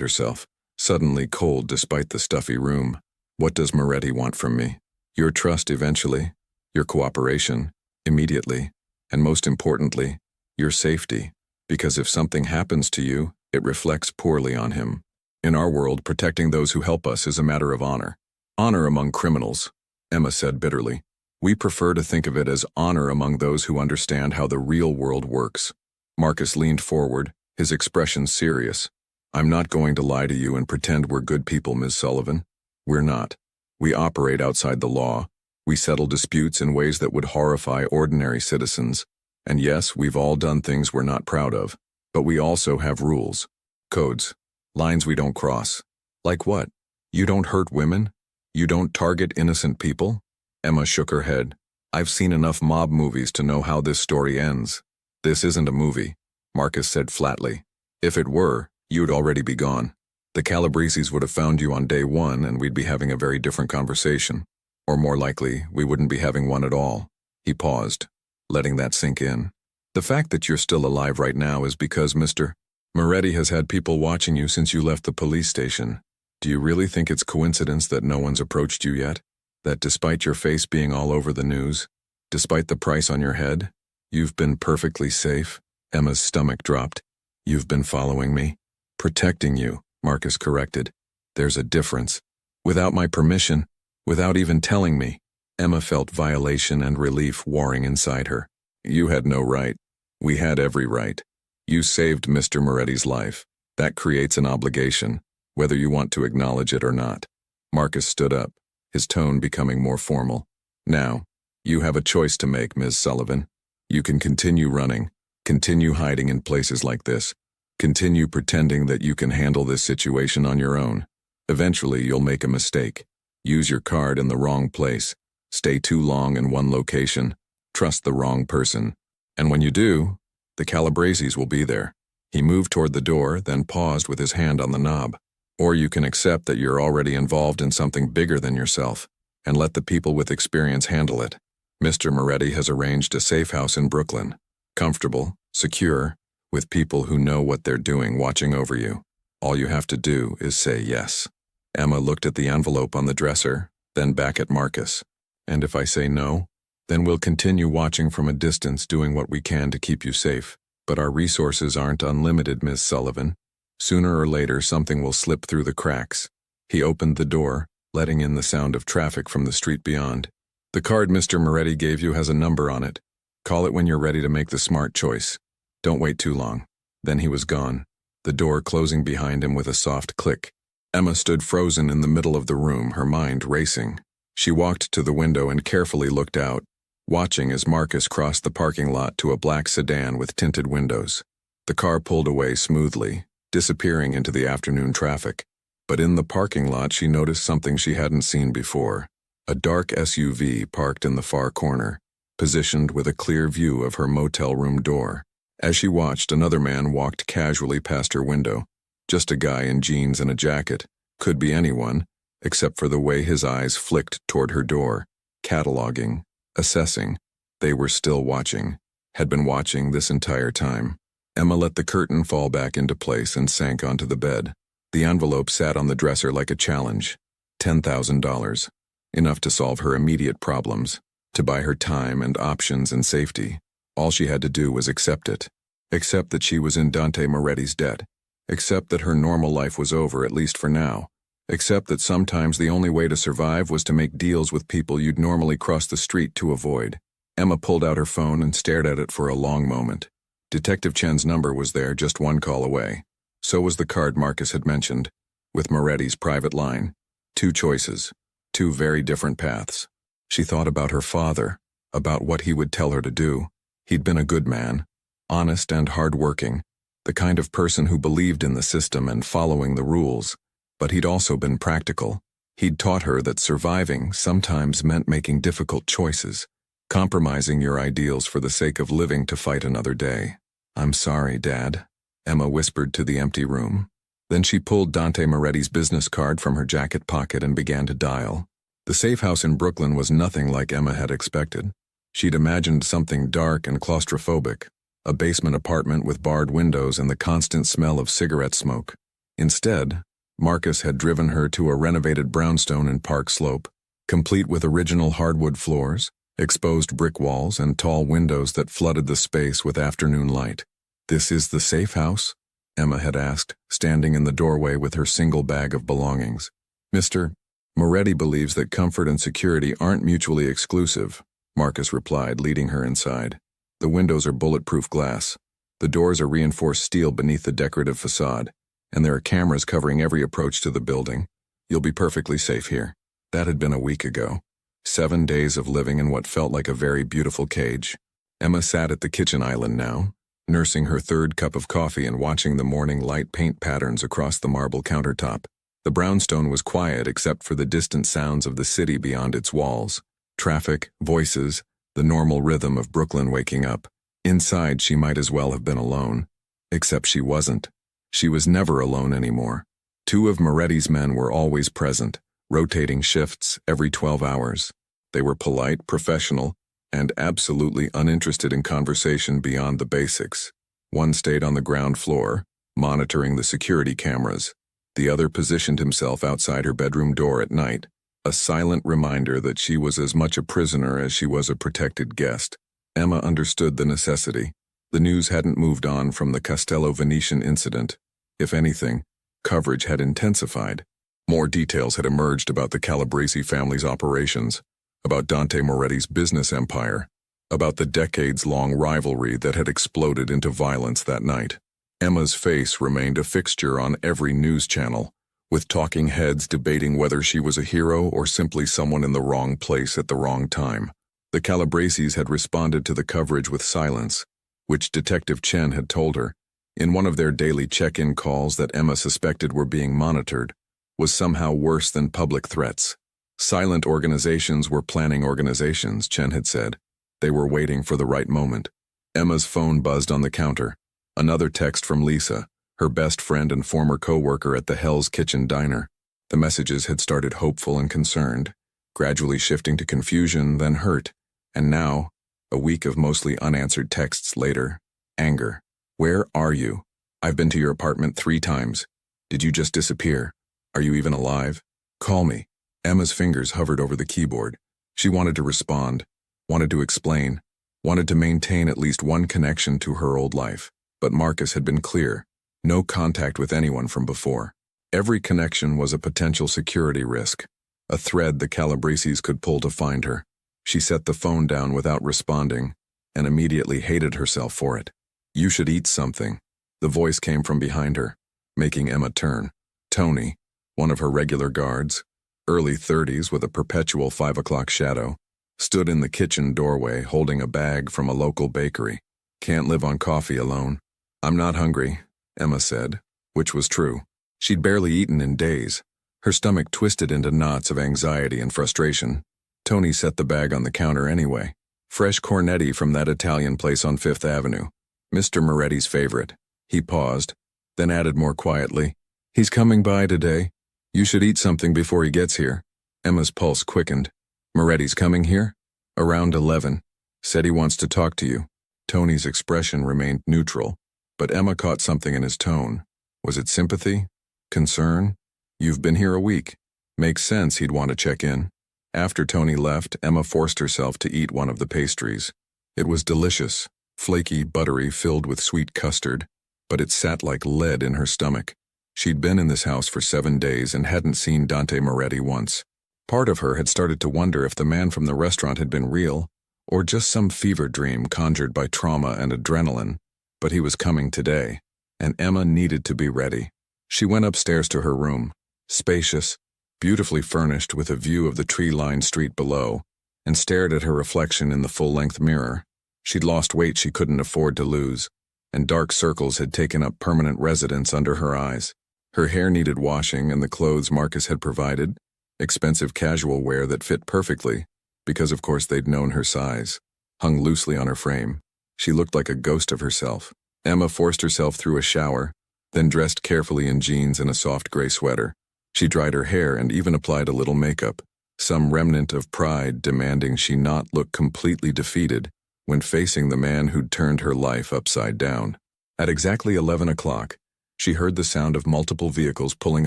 herself, suddenly cold despite the stuffy room. What does Moretti want from me? Your trust eventually, your cooperation, immediately, and most importantly, your safety, because if something happens to you, it reflects poorly on him. In our world, protecting those who help us is a matter of honor. Honor among criminals, Emma said bitterly. We prefer to think of it as honor among those who understand how the real world works. Marcus leaned forward, his expression serious. I'm not going to lie to you and pretend we're good people, Ms. Sullivan. We're not. We operate outside the law. We settle disputes in ways that would horrify ordinary citizens. And yes, we've all done things we're not proud of. But we also have rules. Codes. Lines we don't cross. Like what? You don't hurt women? You don't target innocent people? Emma shook her head. I've seen enough mob movies to know how this story ends. This isn't a movie, Marcus said flatly. If it were, you'd already be gone. The Calabreses would have found you on day one and we'd be having a very different conversation. Or more likely, we wouldn't be having one at all. He paused, letting that sink in. The fact that you're still alive right now is because Mr. Moretti has had people watching you since you left the police station. Do you really think it's coincidence that no one's approached you yet? That despite your face being all over the news, despite the price on your head, you've been perfectly safe? Emma's stomach dropped. You've been following me? Protecting you, Marcus corrected. There's a difference. Without my permission, without even telling me. Emma felt violation and relief warring inside her. You had no right. We had every right. You saved Mr. Moretti's life. That creates an obligation, whether you want to acknowledge it or not. Marcus stood up, his tone becoming more formal. Now, you have a choice to make, Ms. Sullivan. You can continue running, continue hiding in places like this, continue pretending that you can handle this situation on your own. Eventually, you'll make a mistake. Use your card in the wrong place. Stay too long in one location. Trust the wrong person. And when you do, the Calabreses will be there. He moved toward the door, then paused with his hand on the knob. Or you can accept that you're already involved in something bigger than yourself, and let the people with experience handle it. Mr. Moretti has arranged a safe house in Brooklyn. Comfortable, secure, with people who know what they're doing watching over you. All you have to do is say yes. Emma looked at the envelope on the dresser, then back at Marcus. And if I say no, then we'll continue watching from a distance doing what we can to keep you safe. But our resources aren't unlimited, Ms. Sullivan. Sooner or later, something will slip through the cracks. He opened the door, letting in the sound of traffic from the street beyond. The card Mr. Moretti gave you has a number on it. Call it when you're ready to make the smart choice. Don't wait too long. Then he was gone, the door closing behind him with a soft click. Emma stood frozen in the middle of the room, her mind racing. She walked to the window and carefully looked out, watching as Marcus crossed the parking lot to a black sedan with tinted windows. The car pulled away smoothly, disappearing into the afternoon traffic. But in the parking lot, she noticed something she hadn't seen before. A dark SUV parked in the far corner, positioned with a clear view of her motel room door. As she watched, another man walked casually past her window. Just a guy in jeans and a jacket. Could be anyone, except for the way his eyes flicked toward her door, cataloging, assessing. They were still watching, had been watching this entire time. Emma let the curtain fall back into place and sank onto the bed. The envelope sat on the dresser like a challenge. $10,000. Enough to solve her immediate problems, to buy her time and options and safety. All she had to do was accept it. Accept that she was in Dante Moretti's debt. Accept that her normal life was over, at least for now. Accept that sometimes the only way to survive was to make deals with people you'd normally cross the street to avoid. Emma pulled out her phone and stared at it for a long moment. Detective Chen's number was there, just one call away. So was the card Marcus had mentioned, with Moretti's private line. Two choices, two very different paths. She thought about her father, about what he would tell her to do. He'd been a good man, honest and hard-working, the kind of person who believed in the system and following the rules. But he'd also been practical. He'd taught her that surviving sometimes meant making difficult choices, compromising your ideals for the sake of living to fight another day. "I'm sorry, Dad," Emma whispered to the empty room. Then she pulled Dante Moretti's business card from her jacket pocket and began to dial. The safe house in Brooklyn was nothing like Emma had expected. She'd imagined something dark and claustrophobic, a basement apartment with barred windows and the constant smell of cigarette smoke. Instead, Marcus had driven her to a renovated brownstone in Park Slope, complete with original hardwood floors, exposed brick walls, and tall windows that flooded the space with afternoon light. "This is the safe house?" Emma had asked, standing in the doorway with her single bag of belongings. "Mr. Moretti believes that comfort and security aren't mutually exclusive," Marcus replied, leading her inside. "The windows are bulletproof glass. The doors are reinforced steel beneath the decorative facade, and there are cameras covering every approach to the building. You'll be perfectly safe here." That had been a week ago. 7 days of living in what felt like a very beautiful cage. Emma sat at the kitchen island now, nursing her third cup of coffee and watching the morning light paint patterns across the marble countertop. The brownstone was quiet except for the distant sounds of the city beyond its walls. Traffic, voices, the normal rhythm of Brooklyn waking up. Inside, she might as well have been alone. Except she wasn't. She was never alone anymore. 2 of Moretti's men were always present, rotating shifts every 12 hours. They were polite, professional, and absolutely uninterested in conversation beyond the basics. One stayed on the ground floor, monitoring the security cameras. The other positioned himself outside her bedroom door at night, a silent reminder that she was as much a prisoner as she was a protected guest. Emma understood the necessity. The news hadn't moved on from the Castello Venetian incident. If anything, coverage had intensified. More details had emerged about the Calabrese family's operations, about Dante Moretti's business empire, about the decades-long rivalry that had exploded into violence that night. Emma's face remained a fixture on every news channel, with talking heads debating whether she was a hero or simply someone in the wrong place at the wrong time. The Calabreses had responded to the coverage with silence, which Detective Chen had told her, in one of their daily check-in calls that Emma suspected were being monitored, was somehow worse than public threats. Silent organizations were planning organizations, Chen had said. They were waiting for the right moment. Emma's phone buzzed on the counter. Another text from Lisa, her best friend and former co-worker at the Hell's Kitchen diner. The messages had started hopeful and concerned, gradually shifting to confusion, then hurt, and now, a week of mostly unanswered texts later, anger. "Where are you? I've been to your apartment 3 times. Did you just disappear? Are you even alive? Call me." Emma's fingers hovered over the keyboard. She wanted to respond, wanted to explain, wanted to maintain at least one connection to her old life. But Marcus had been clear. No contact with anyone from before. Every connection was a potential security risk, a thread the Calabreses could pull to find her. She set the phone down without responding, and immediately hated herself for it. "You should eat something." The voice came from behind her, making Emma turn. Tony, one of her regular guards, early 30s with a perpetual 5 o'clock shadow, stood in the kitchen doorway holding a bag from a local bakery. "Can't live on coffee alone." "I'm not hungry," Emma said, which was true. She'd barely eaten in days. Her stomach twisted into knots of anxiety and frustration. Tony set the bag on the counter anyway. "Fresh cornetti from that Italian place on 5th Avenue. Mr. Moretti's favorite." He paused, then added more quietly, "He's coming by today. You should eat something before he gets here." Emma's pulse quickened. "Moretti's coming here?" "Around 11. Said he wants to talk to you." Tony's expression remained neutral, but Emma caught something in his tone. Was it sympathy? Concern? "You've been here a week. Makes sense he'd want to check in." After Tony left, Emma forced herself to eat one of the pastries. It was delicious, flaky, buttery, filled with sweet custard, but it sat like lead in her stomach. She'd been in this house for 7 days and hadn't seen Dante Moretti once. Part of her had started to wonder if the man from the restaurant had been real, or just some fever dream conjured by trauma and adrenaline, but he was coming today, and Emma needed to be ready. She went upstairs to her room, spacious, beautifully furnished with a view of the tree-lined street below, and stared at her reflection in the full-length mirror. She'd lost weight she couldn't afford to lose, and dark circles had taken up permanent residence under her eyes. Her hair needed washing, and the clothes Marcus had provided, expensive casual wear that fit perfectly, because of course they'd known her size, hung loosely on her frame. She looked like a ghost of herself. Emma forced herself through a shower, then dressed carefully in jeans and a soft gray sweater. She dried her hair and even applied a little makeup, some remnant of pride demanding she not look completely defeated when facing the man who'd turned her life upside down. At exactly 11 o'clock, she heard the sound of multiple vehicles pulling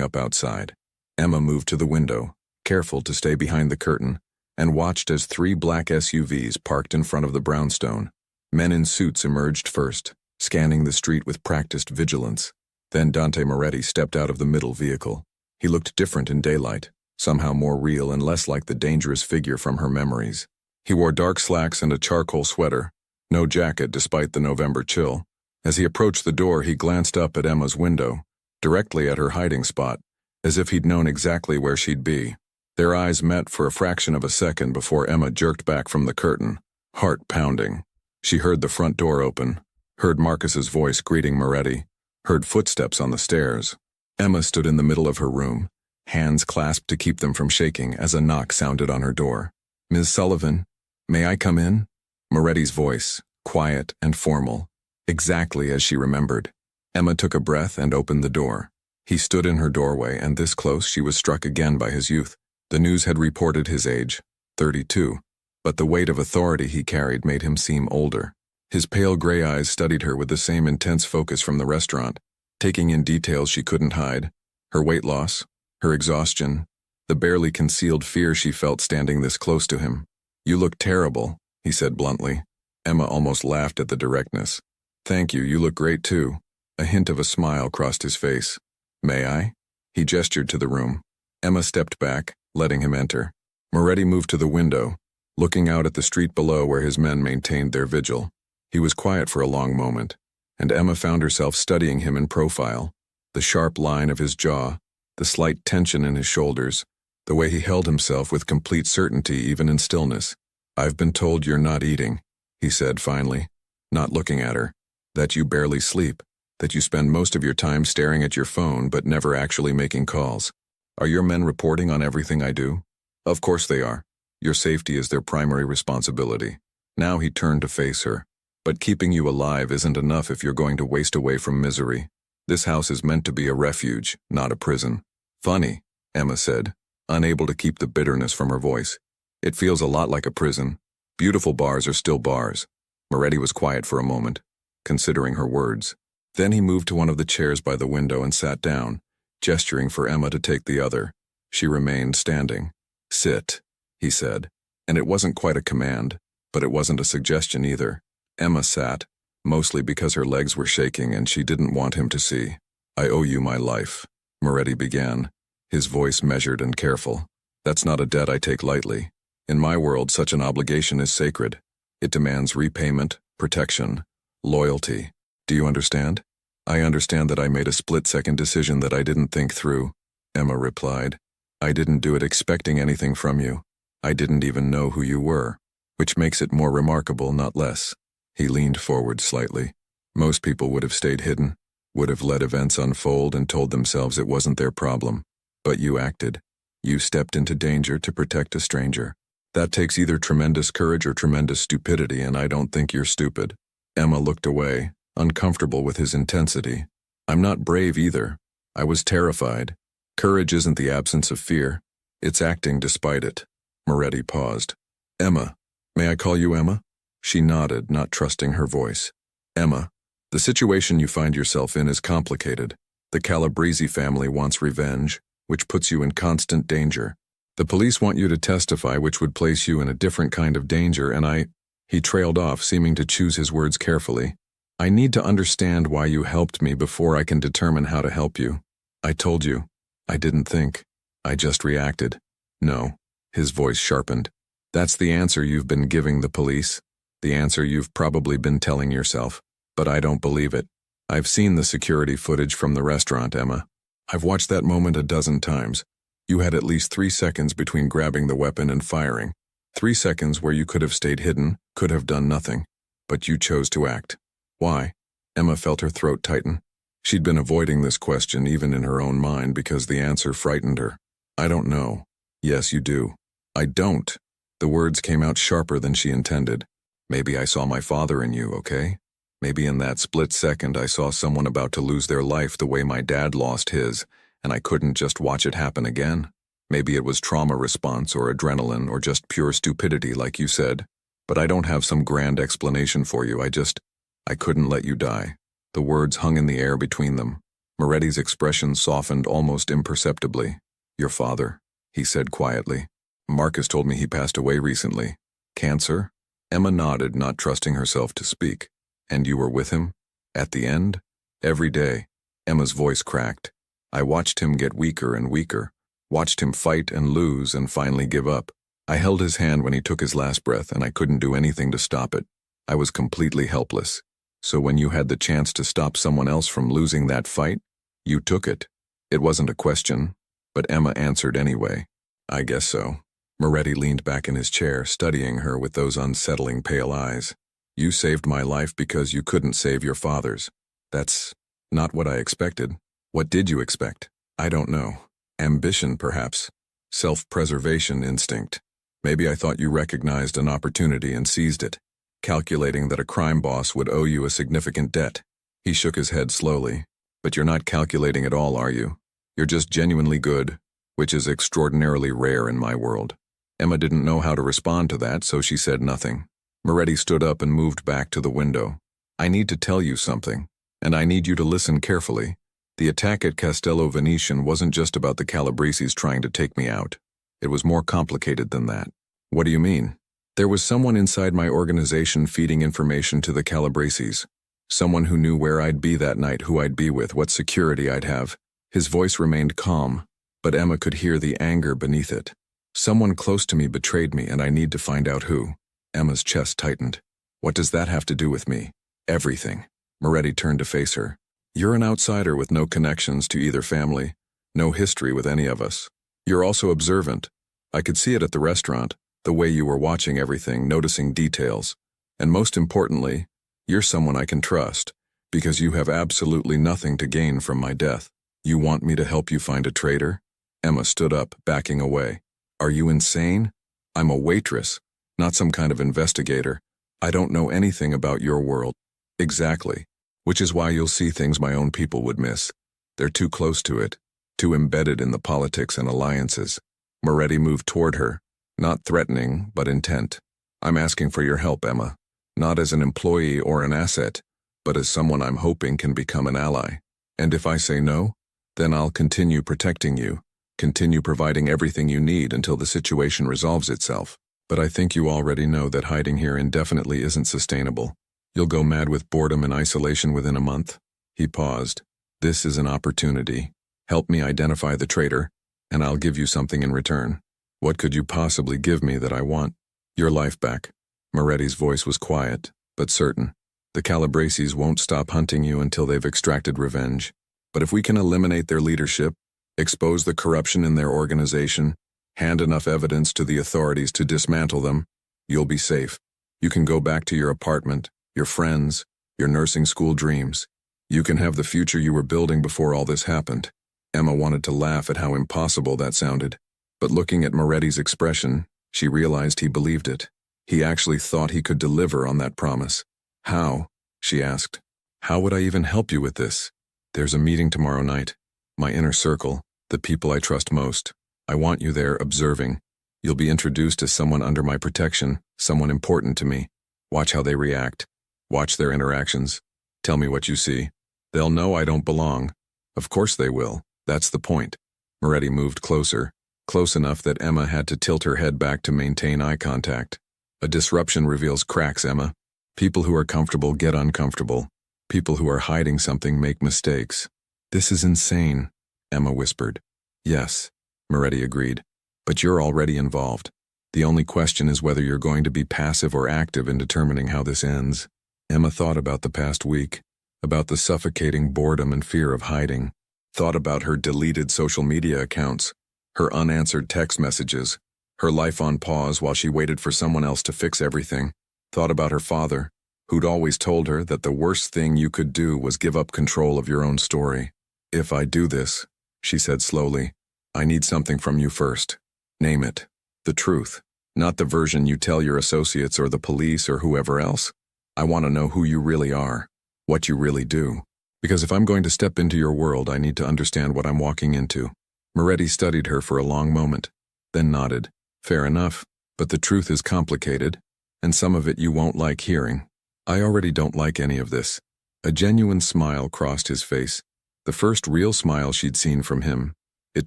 up outside. Emma moved to the window, careful to stay behind the curtain, and watched as 3 black SUVs parked in front of the brownstone. Men in suits emerged first, scanning the street with practiced vigilance. Then Dante Moretti stepped out of the middle vehicle. He looked different in daylight, somehow more real and less like the dangerous figure from her memories. He wore dark slacks and a charcoal sweater, no jacket despite the November chill. As he approached the door, he glanced up at Emma's window, directly at her hiding spot, as if he'd known exactly where she'd be. Their eyes met for a fraction of a second before Emma jerked back from the curtain, heart pounding. She heard the front door open, heard Marcus's voice greeting Moretti, heard footsteps on the stairs. Emma stood in the middle of her room, hands clasped to keep them from shaking as a knock sounded on her door. "Ms. Sullivan, may I come in?" Moretti's voice, quiet and formal, exactly as she remembered. Emma took a breath and opened the door. He stood in her doorway, and this close she was struck again by his youth. The news had reported his age, 32, but the weight of authority he carried made him seem older. His pale gray eyes studied her with the same intense focus from the restaurant, taking in details she couldn't hide: her weight loss, her exhaustion, the barely concealed fear she felt standing this close to him. "You look terrible," he said bluntly. Emma almost laughed at the directness. "Thank you, you look great too." A hint of a smile crossed his face. "May I?" He gestured to the room. Emma stepped back, letting him enter. Moretti moved to the window, looking out at the street below where his men maintained their vigil. He was quiet for a long moment, and Emma found herself studying him in profile. The sharp line of his jaw, the slight tension in his shoulders, the way he held himself with complete certainty even in stillness. "I've been told you're not eating," he said finally, not looking at her. "That you barely sleep, that you spend most of your time staring at your phone but never actually making calls. Are your men reporting on everything I do?" "Of course they are. Your safety is their primary responsibility." Now he turned to face her. "But keeping you alive isn't enough if you're going to waste away from misery. This house is meant to be a refuge, not a prison." "Funny," Emma said, unable to keep the bitterness from her voice. "It feels a lot like a prison. Beautiful bars are still bars." Moretti was quiet for a moment, considering her words. Then he moved to one of the chairs by the window and sat down, gesturing for Emma to take the other. She remained standing. "Sit," he said, and it wasn't quite a command, but it wasn't a suggestion either. Emma sat, mostly because her legs were shaking and she didn't want him to see. "I owe you my life," Moretti began, his voice measured and careful. "That's not a debt I take lightly. In my world, such an obligation is sacred. It demands repayment, protection, loyalty. Do you understand?" "I understand that I made a split-second decision that I didn't think through," Emma replied. "I didn't do it expecting anything from you. I didn't even know who you were, which makes it more remarkable, not less." He leaned forward slightly. "Most people would have stayed hidden, would have let events unfold and told themselves it wasn't their problem. But you acted. You stepped into danger to protect a stranger. That takes either tremendous courage or tremendous stupidity, and I don't think you're stupid." Emma looked away, uncomfortable with his intensity. "I'm not brave either. I was terrified. Courage isn't the absence of fear. It's acting despite it." Moretti paused. "Emma, may I call you Emma?" She nodded, not trusting her voice. "Emma, the situation you find yourself in is complicated. The Calabrese family wants revenge, which puts you in constant danger. The police want you to testify, which would place you in a different kind of danger, and He trailed off, seeming to choose his words carefully. "I need to understand why you helped me before I can determine how to help you. I told you. I didn't think. I just reacted." "No." His voice sharpened. "That's the answer you've been giving the police. The answer you've probably been telling yourself. But I don't believe it. I've seen the security footage from the restaurant, Emma. I've watched that moment a dozen times. You had at least 3 seconds between grabbing the weapon and firing. 3 seconds where you could have stayed hidden, could have done nothing. But you chose to act. Why?" Emma felt her throat tighten. She'd been avoiding this question even in her own mind because the answer frightened her. "I don't know." "Yes, you do." "I don't." The words came out sharper than she intended. "Maybe I saw my father in you, okay? Maybe in that split second I saw someone about to lose their life the way my dad lost his, and I couldn't just watch it happen again. Maybe it was trauma response or adrenaline or just pure stupidity like you said. But I don't have some grand explanation for you. I couldn't let you die. The words hung in the air between them. Moretti's expression softened almost imperceptibly. Your father, he said quietly. Marcus told me he passed away recently. Cancer? Emma nodded, not trusting herself to speak. And you were with him? At the end? Every day. Emma's voice cracked. I watched him get weaker and weaker. Watched him fight and lose and finally give up. I held his hand when he took his last breath and I couldn't do anything to stop it. I was completely helpless. So when you had the chance to stop someone else from losing that fight, you took it. It wasn't a question, but Emma answered anyway. I guess so. Moretti leaned back in his chair, studying her with those unsettling pale eyes. You saved my life because you couldn't save your father's. That's not what I expected. What did you expect? I don't know. Ambition, perhaps. Self-preservation instinct. Maybe I thought you recognized an opportunity and seized it, calculating that a crime boss would owe you a significant debt. He shook his head slowly. But you're not calculating at all, are you? You're just genuinely good, which is extraordinarily rare in my world. Emma didn't know how to respond to that, so she said nothing. Moretti stood up and moved back to the window. I need to tell you something, and I need you to listen carefully. The attack at Castello Venetian wasn't just about the Calabreses trying to take me out. It was more complicated than that. What do you mean? There was someone inside my organization feeding information to the Calabreses. Someone who knew where I'd be that night, who I'd be with, what security I'd have. His voice remained calm, but Emma could hear the anger beneath it. Someone close to me betrayed me, and I need to find out who. Emma's chest tightened. What does that have to do with me? Everything. Moretti turned to face her. You're an outsider with no connections to either family, no history with any of us. You're also observant. I could see it at the restaurant, the way you were watching everything, noticing details. And most importantly, you're someone I can trust, because you have absolutely nothing to gain from my death. You want me to help you find a traitor? Emma stood up, backing away. Are you insane? I'm a waitress, not some kind of investigator. I don't know anything about your world. Exactly. Which is why you'll see things my own people would miss. They're too close to it, too embedded in the politics and alliances. Moretti moved toward her, not threatening, but intent. I'm asking for your help, Emma. Not as an employee or an asset, but as someone I'm hoping can become an ally. And if I say no, then I'll continue protecting you, continue providing everything you need until the situation resolves itself. But I think you already know that hiding here indefinitely isn't sustainable. You'll go mad with boredom and isolation within a month. He paused. This is an opportunity. Help me identify the traitor, and I'll give you something in return. What could you possibly give me that I want? Your life back. Moretti's voice was quiet, but certain. The Calabreses won't stop hunting you until they've extracted revenge. But if we can eliminate their leadership, expose the corruption in their organization, hand enough evidence to the authorities to dismantle them, you'll be safe. You can go back to your apartment, your friends, your nursing school dreams. You can have the future you were building before all this happened. Emma wanted to laugh at how impossible that sounded. But looking at Moretti's expression, she realized he believed it. He actually thought he could deliver on that promise. How? She asked. How would I even help you with this? There's a meeting tomorrow night. My inner circle, the people I trust most. I want you there observing. You'll be introduced as someone under my protection, someone important to me. Watch how they react. Watch their interactions. Tell me what you see. They'll know I don't belong. Of course they will. That's the point. Moretti moved closer, close enough that Emma had to tilt her head back to maintain eye contact. A disruption reveals cracks, Emma. People who are comfortable get uncomfortable. People who are hiding something make mistakes. This is insane, Emma whispered. Yes, Moretti agreed. But you're already involved. The only question is whether you're going to be passive or active in determining how this ends. Emma thought about the past week, about the suffocating boredom and fear of hiding. Thought about her deleted social media accounts, her unanswered text messages, her life on pause while she waited for someone else to fix everything. Thought about her father, who'd always told her that the worst thing you could do was give up control of your own story. If I do this, she said slowly, I need something from you first. Name it. The truth. Not the version you tell your associates or the police or whoever else. I want to know who you really are, what you really do. Because if I'm going to step into your world, I need to understand what I'm walking into. Moretti studied her for a long moment, then nodded. Fair enough, but the truth is complicated, and some of it you won't like hearing. I already don't like any of this. A genuine smile crossed his face, the first real smile she'd seen from him. It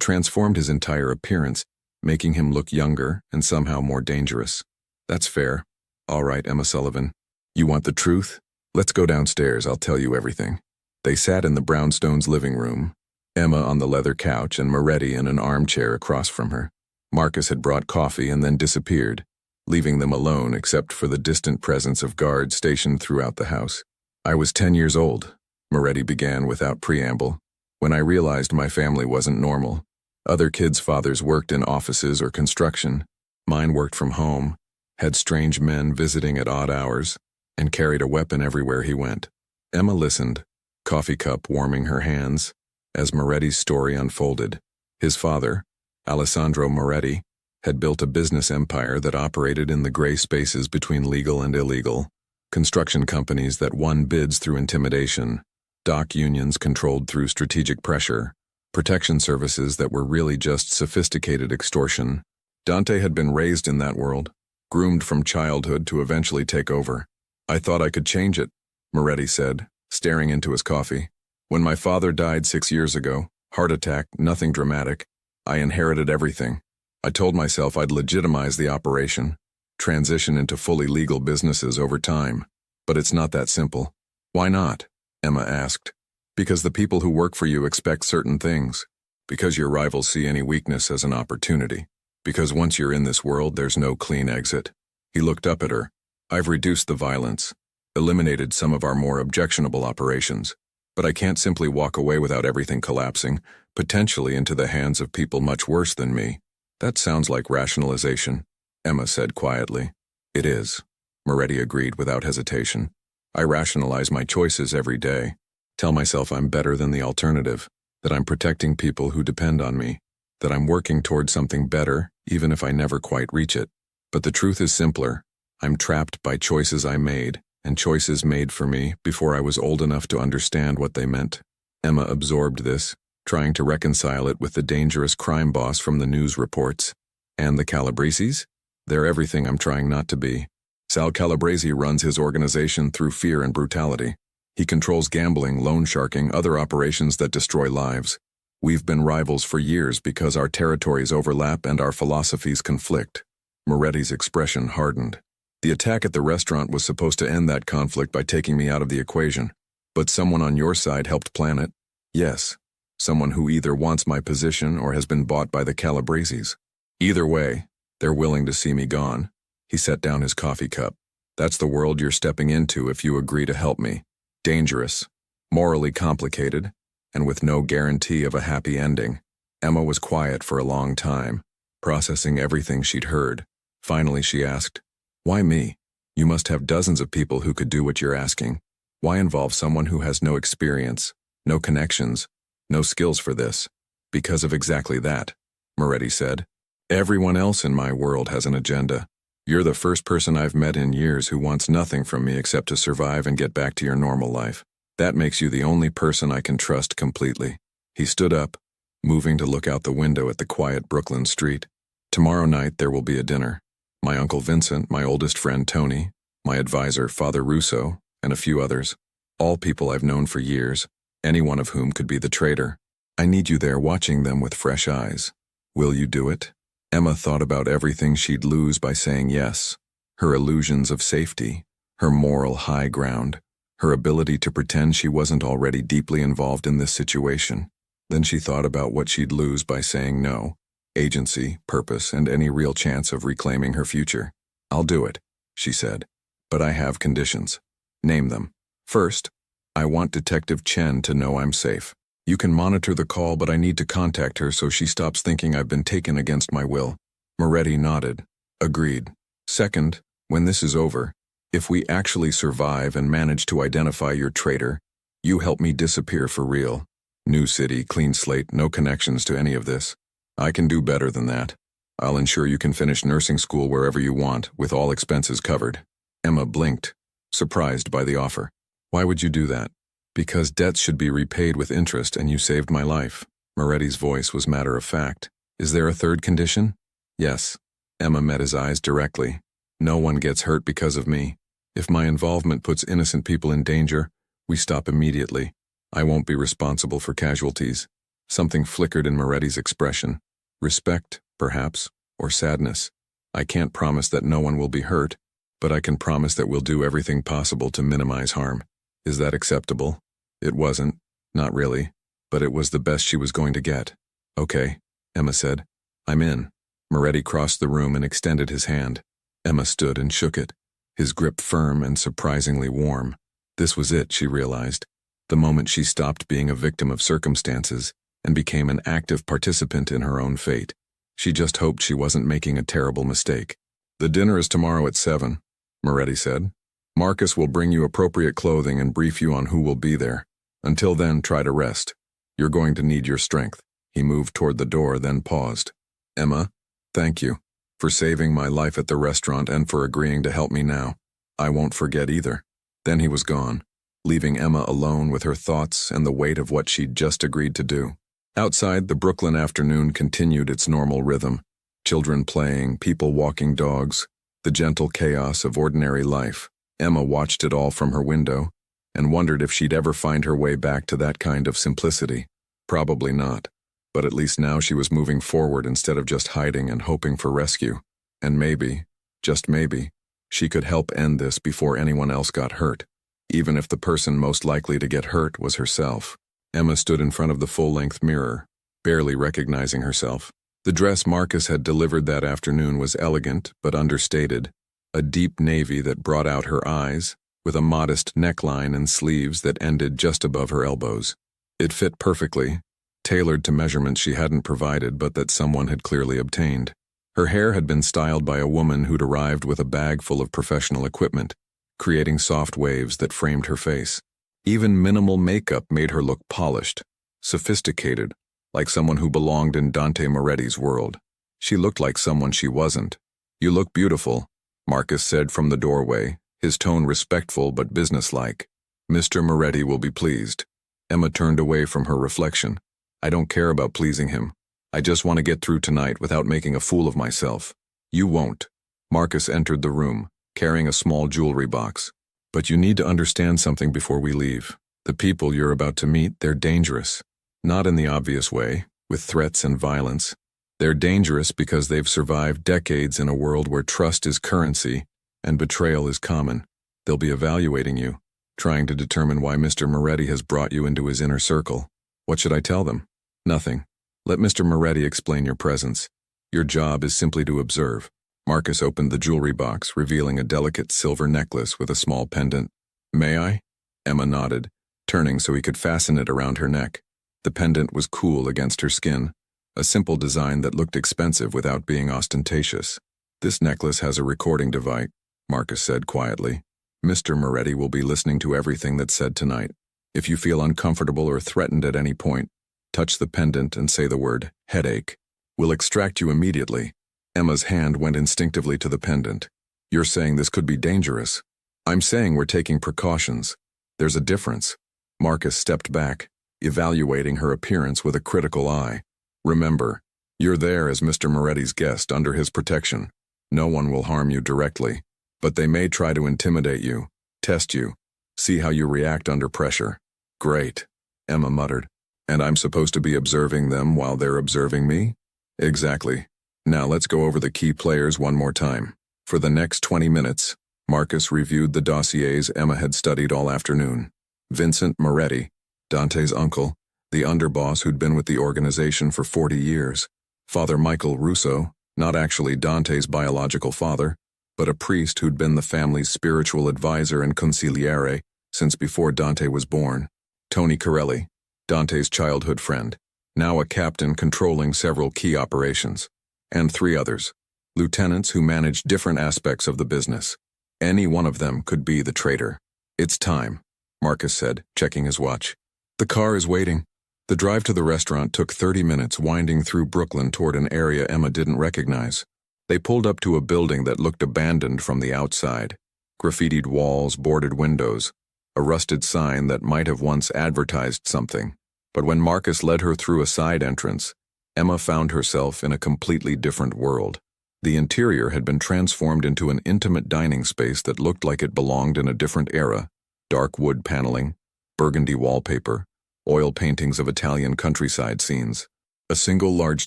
transformed his entire appearance, making him look younger and somehow more dangerous. That's fair. All right, Emma Sullivan. You want the truth? Let's go downstairs, I'll tell you everything. They sat in the brownstones' living room, Emma on the leather couch and Moretti in an armchair across from her. Marcus had brought coffee and then disappeared, leaving them alone except for the distant presence of guards stationed throughout the house. I was 10 years old, Moretti began without preamble, when I realized my family wasn't normal. Other kids' fathers worked in offices or construction. Mine worked from home, had strange men visiting at odd hours, and carried a weapon everywhere he went. Emma listened, coffee cup warming her hands, as Moretti's story unfolded. His father, Alessandro Moretti, had built a business empire that operated in the gray spaces between legal and illegal, construction companies that won bids through intimidation, dock unions controlled through strategic pressure, protection services that were really just sophisticated extortion. Dante had been raised in that world, groomed from childhood to eventually take over. I thought I could change it, Moretti said, staring into his coffee. When my father died 6 years ago, heart attack, nothing dramatic, I inherited everything. I told myself I'd legitimize the operation, transition into fully legal businesses over time. But it's not that simple. Why not? Emma asked. Because the people who work for you expect certain things. Because your rivals see any weakness as an opportunity. Because once you're in this world, there's no clean exit. He looked up at her. I've reduced the violence, eliminated some of our more objectionable operations. But I can't simply walk away without everything collapsing, potentially into the hands of people much worse than me. That sounds like rationalization, Emma said quietly. It is, Moretti agreed without hesitation. I rationalize my choices every day. Tell myself I'm better than the alternative, that I'm protecting people who depend on me, that I'm working toward something better, even if I never quite reach it. But the truth is simpler. I'm trapped by choices I made, and choices made for me before I was old enough to understand what they meant. Emma absorbed this, trying to reconcile it with the dangerous crime boss from the news reports. And the Calabreses? They're everything I'm trying not to be. Sal Calabrese runs his organization through fear and brutality. He controls gambling, loan sharking, other operations that destroy lives. We've been rivals for years because our territories overlap and our philosophies conflict. Moretti's expression hardened. The attack at the restaurant was supposed to end that conflict by taking me out of the equation. But someone on your side helped plan it? Yes. Someone who either wants my position or has been bought by the Calabreses. Either way, they're willing to see me gone. He set down his coffee cup. That's the world you're stepping into if you agree to help me. Dangerous, morally complicated, and with no guarantee of a happy ending. Emma was quiet for a long time, processing everything she'd heard. Finally, she asked, "Why me? You must have dozens of people who could do what you're asking. Why involve someone who has no experience, no connections, no skills for this?" "Because of exactly that," Moretti said. "Everyone else in my world has an agenda. You're the first person I've met in years who wants nothing from me except to survive and get back to your normal life. That makes you the only person I can trust completely." He stood up, moving to look out the window at the quiet Brooklyn street. "Tomorrow night there will be a dinner. My Uncle Vincent, my oldest friend Tony, my advisor Father Russo, and a few others. All people I've known for years, any one of whom could be the traitor. I need you there watching them with fresh eyes. Will you do it?" Emma thought about everything she'd lose by saying yes. Her illusions of safety, her moral high ground, her ability to pretend she wasn't already deeply involved in this situation. Then she thought about what she'd lose by saying no. Agency, purpose, and any real chance of reclaiming her future. "I'll do it," she said. "But I have conditions." "Name them." "First, I want Detective Chen to know I'm safe. You can monitor the call, but I need to contact her so she stops thinking I've been taken against my will." Moretti nodded. "Agreed. Second, when this is over, if we actually survive and manage to identify your traitor, you help me disappear for real. New city, clean slate, no connections to any of this. I can do better than that. I'll ensure you can finish nursing school wherever you want, with all expenses covered." Emma blinked, surprised by the offer. "Why would you do that?" "Because debts should be repaid with interest and you saved my life. Moretti's voice was matter of fact. Is there a third condition? Yes. Emma met his eyes directly. No one gets hurt because of me. If my involvement puts innocent people in danger, we stop immediately. I won't be responsible for casualties. Something flickered in Moretti's expression. Respect, perhaps, or sadness. I can't promise that no one will be hurt, but I can promise that we'll do everything possible to minimize harm. Is that acceptable? It wasn't, not really, but it was the best she was going to get. Okay, Emma said. I'm in. Moretti crossed the room and extended his hand. Emma stood and shook it, his grip firm and surprisingly warm. This was it, she realized. The moment she stopped being a victim of circumstances and became an active participant in her own fate. She just hoped she wasn't making a terrible mistake. The dinner is tomorrow at 7, Moretti said. Marcus will bring you appropriate clothing and brief you on who will be there. Until then, try to rest. You're going to need your strength. He moved toward the door, then paused. Emma, thank you for saving my life at the restaurant and for agreeing to help me now. I won't forget either. Then he was gone, leaving Emma alone with her thoughts and the weight of what she'd just agreed to do. Outside, the Brooklyn afternoon continued its normal rhythm. Children playing, people walking dogs, the gentle chaos of ordinary life. Emma watched it all from her window and wondered if she'd ever find her way back to that kind of simplicity. Probably not, but at least now she was moving forward instead of just hiding and hoping for rescue. And maybe, just maybe, she could help end this before anyone else got hurt, even if the person most likely to get hurt was herself. Emma stood in front of the full-length mirror, barely recognizing herself. The dress Marcus had delivered that afternoon was elegant but understated, a deep navy that brought out her eyes, with a modest neckline and sleeves that ended just above her elbows. It fit perfectly, tailored to measurements she hadn't provided but that someone had clearly obtained. Her hair had been styled by a woman who'd arrived with a bag full of professional equipment, creating soft waves that framed her face. Even minimal makeup made her look polished, sophisticated, like someone who belonged in Dante Moretti's world. She looked like someone she wasn't. You look beautiful, Marcus said from the doorway, his tone respectful but businesslike. Mr. Moretti will be pleased. Emma turned away from her reflection. I don't care about pleasing him. I just want to get through tonight without making a fool of myself. You won't. Marcus entered the room, carrying a small jewelry box. But you need to understand something before we leave. The people you're about to meet, they're dangerous. Not in the obvious way, with threats and violence. They're dangerous because they've survived decades in a world where trust is currency and betrayal is common. They'll be evaluating you, trying to determine why Mr. Moretti has brought you into his inner circle. What should I tell them? Nothing. Let Mr. Moretti explain your presence. Your job is simply to observe. Marcus opened the jewelry box, revealing a delicate silver necklace with a small pendant. May I? Emma nodded, turning so he could fasten it around her neck. The pendant was cool against her skin, a simple design that looked expensive without being ostentatious. This necklace has a recording device, Marcus said quietly. Mr. Moretti will be listening to everything that's said tonight. If you feel uncomfortable or threatened at any point, touch the pendant and say the word, headache. We'll extract you immediately. Emma's hand went instinctively to the pendant. You're saying this could be dangerous. I'm saying we're taking precautions. There's a difference. Marcus stepped back, evaluating her appearance with a critical eye. Remember, you're there as Mr. Moretti's guest under his protection. No one will harm you directly, but they may try to intimidate you, test you, see how you react under pressure. Great, Emma muttered. And I'm supposed to be observing them while they're observing me? Exactly. Now let's go over the key players one more time. For the next 20 minutes, Marcus reviewed the dossiers Emma had studied all afternoon. Vincent Moretti, Dante's uncle, the underboss who'd been with the organization for 40 years. Father Michael Russo, not actually Dante's biological father, but a priest who'd been the family's spiritual advisor and consigliere since before Dante was born. Tony Corelli, Dante's childhood friend, now a captain controlling several key operations. And 3 others, lieutenants who managed different aspects of the business. Any one of them could be the traitor. It's time, Marcus said, checking his watch. The car is waiting. The drive to the restaurant took 30 minutes, winding through Brooklyn toward an area Emma didn't recognize. They pulled up to a building that looked abandoned from the outside. Graffitied walls, boarded windows, a rusted sign that might have once advertised something. But when Marcus led her through a side entrance, Emma found herself in a completely different world. The interior had been transformed into an intimate dining space that looked like it belonged in a different era. Dark wood paneling, burgundy wallpaper, oil paintings of Italian countryside scenes. A single large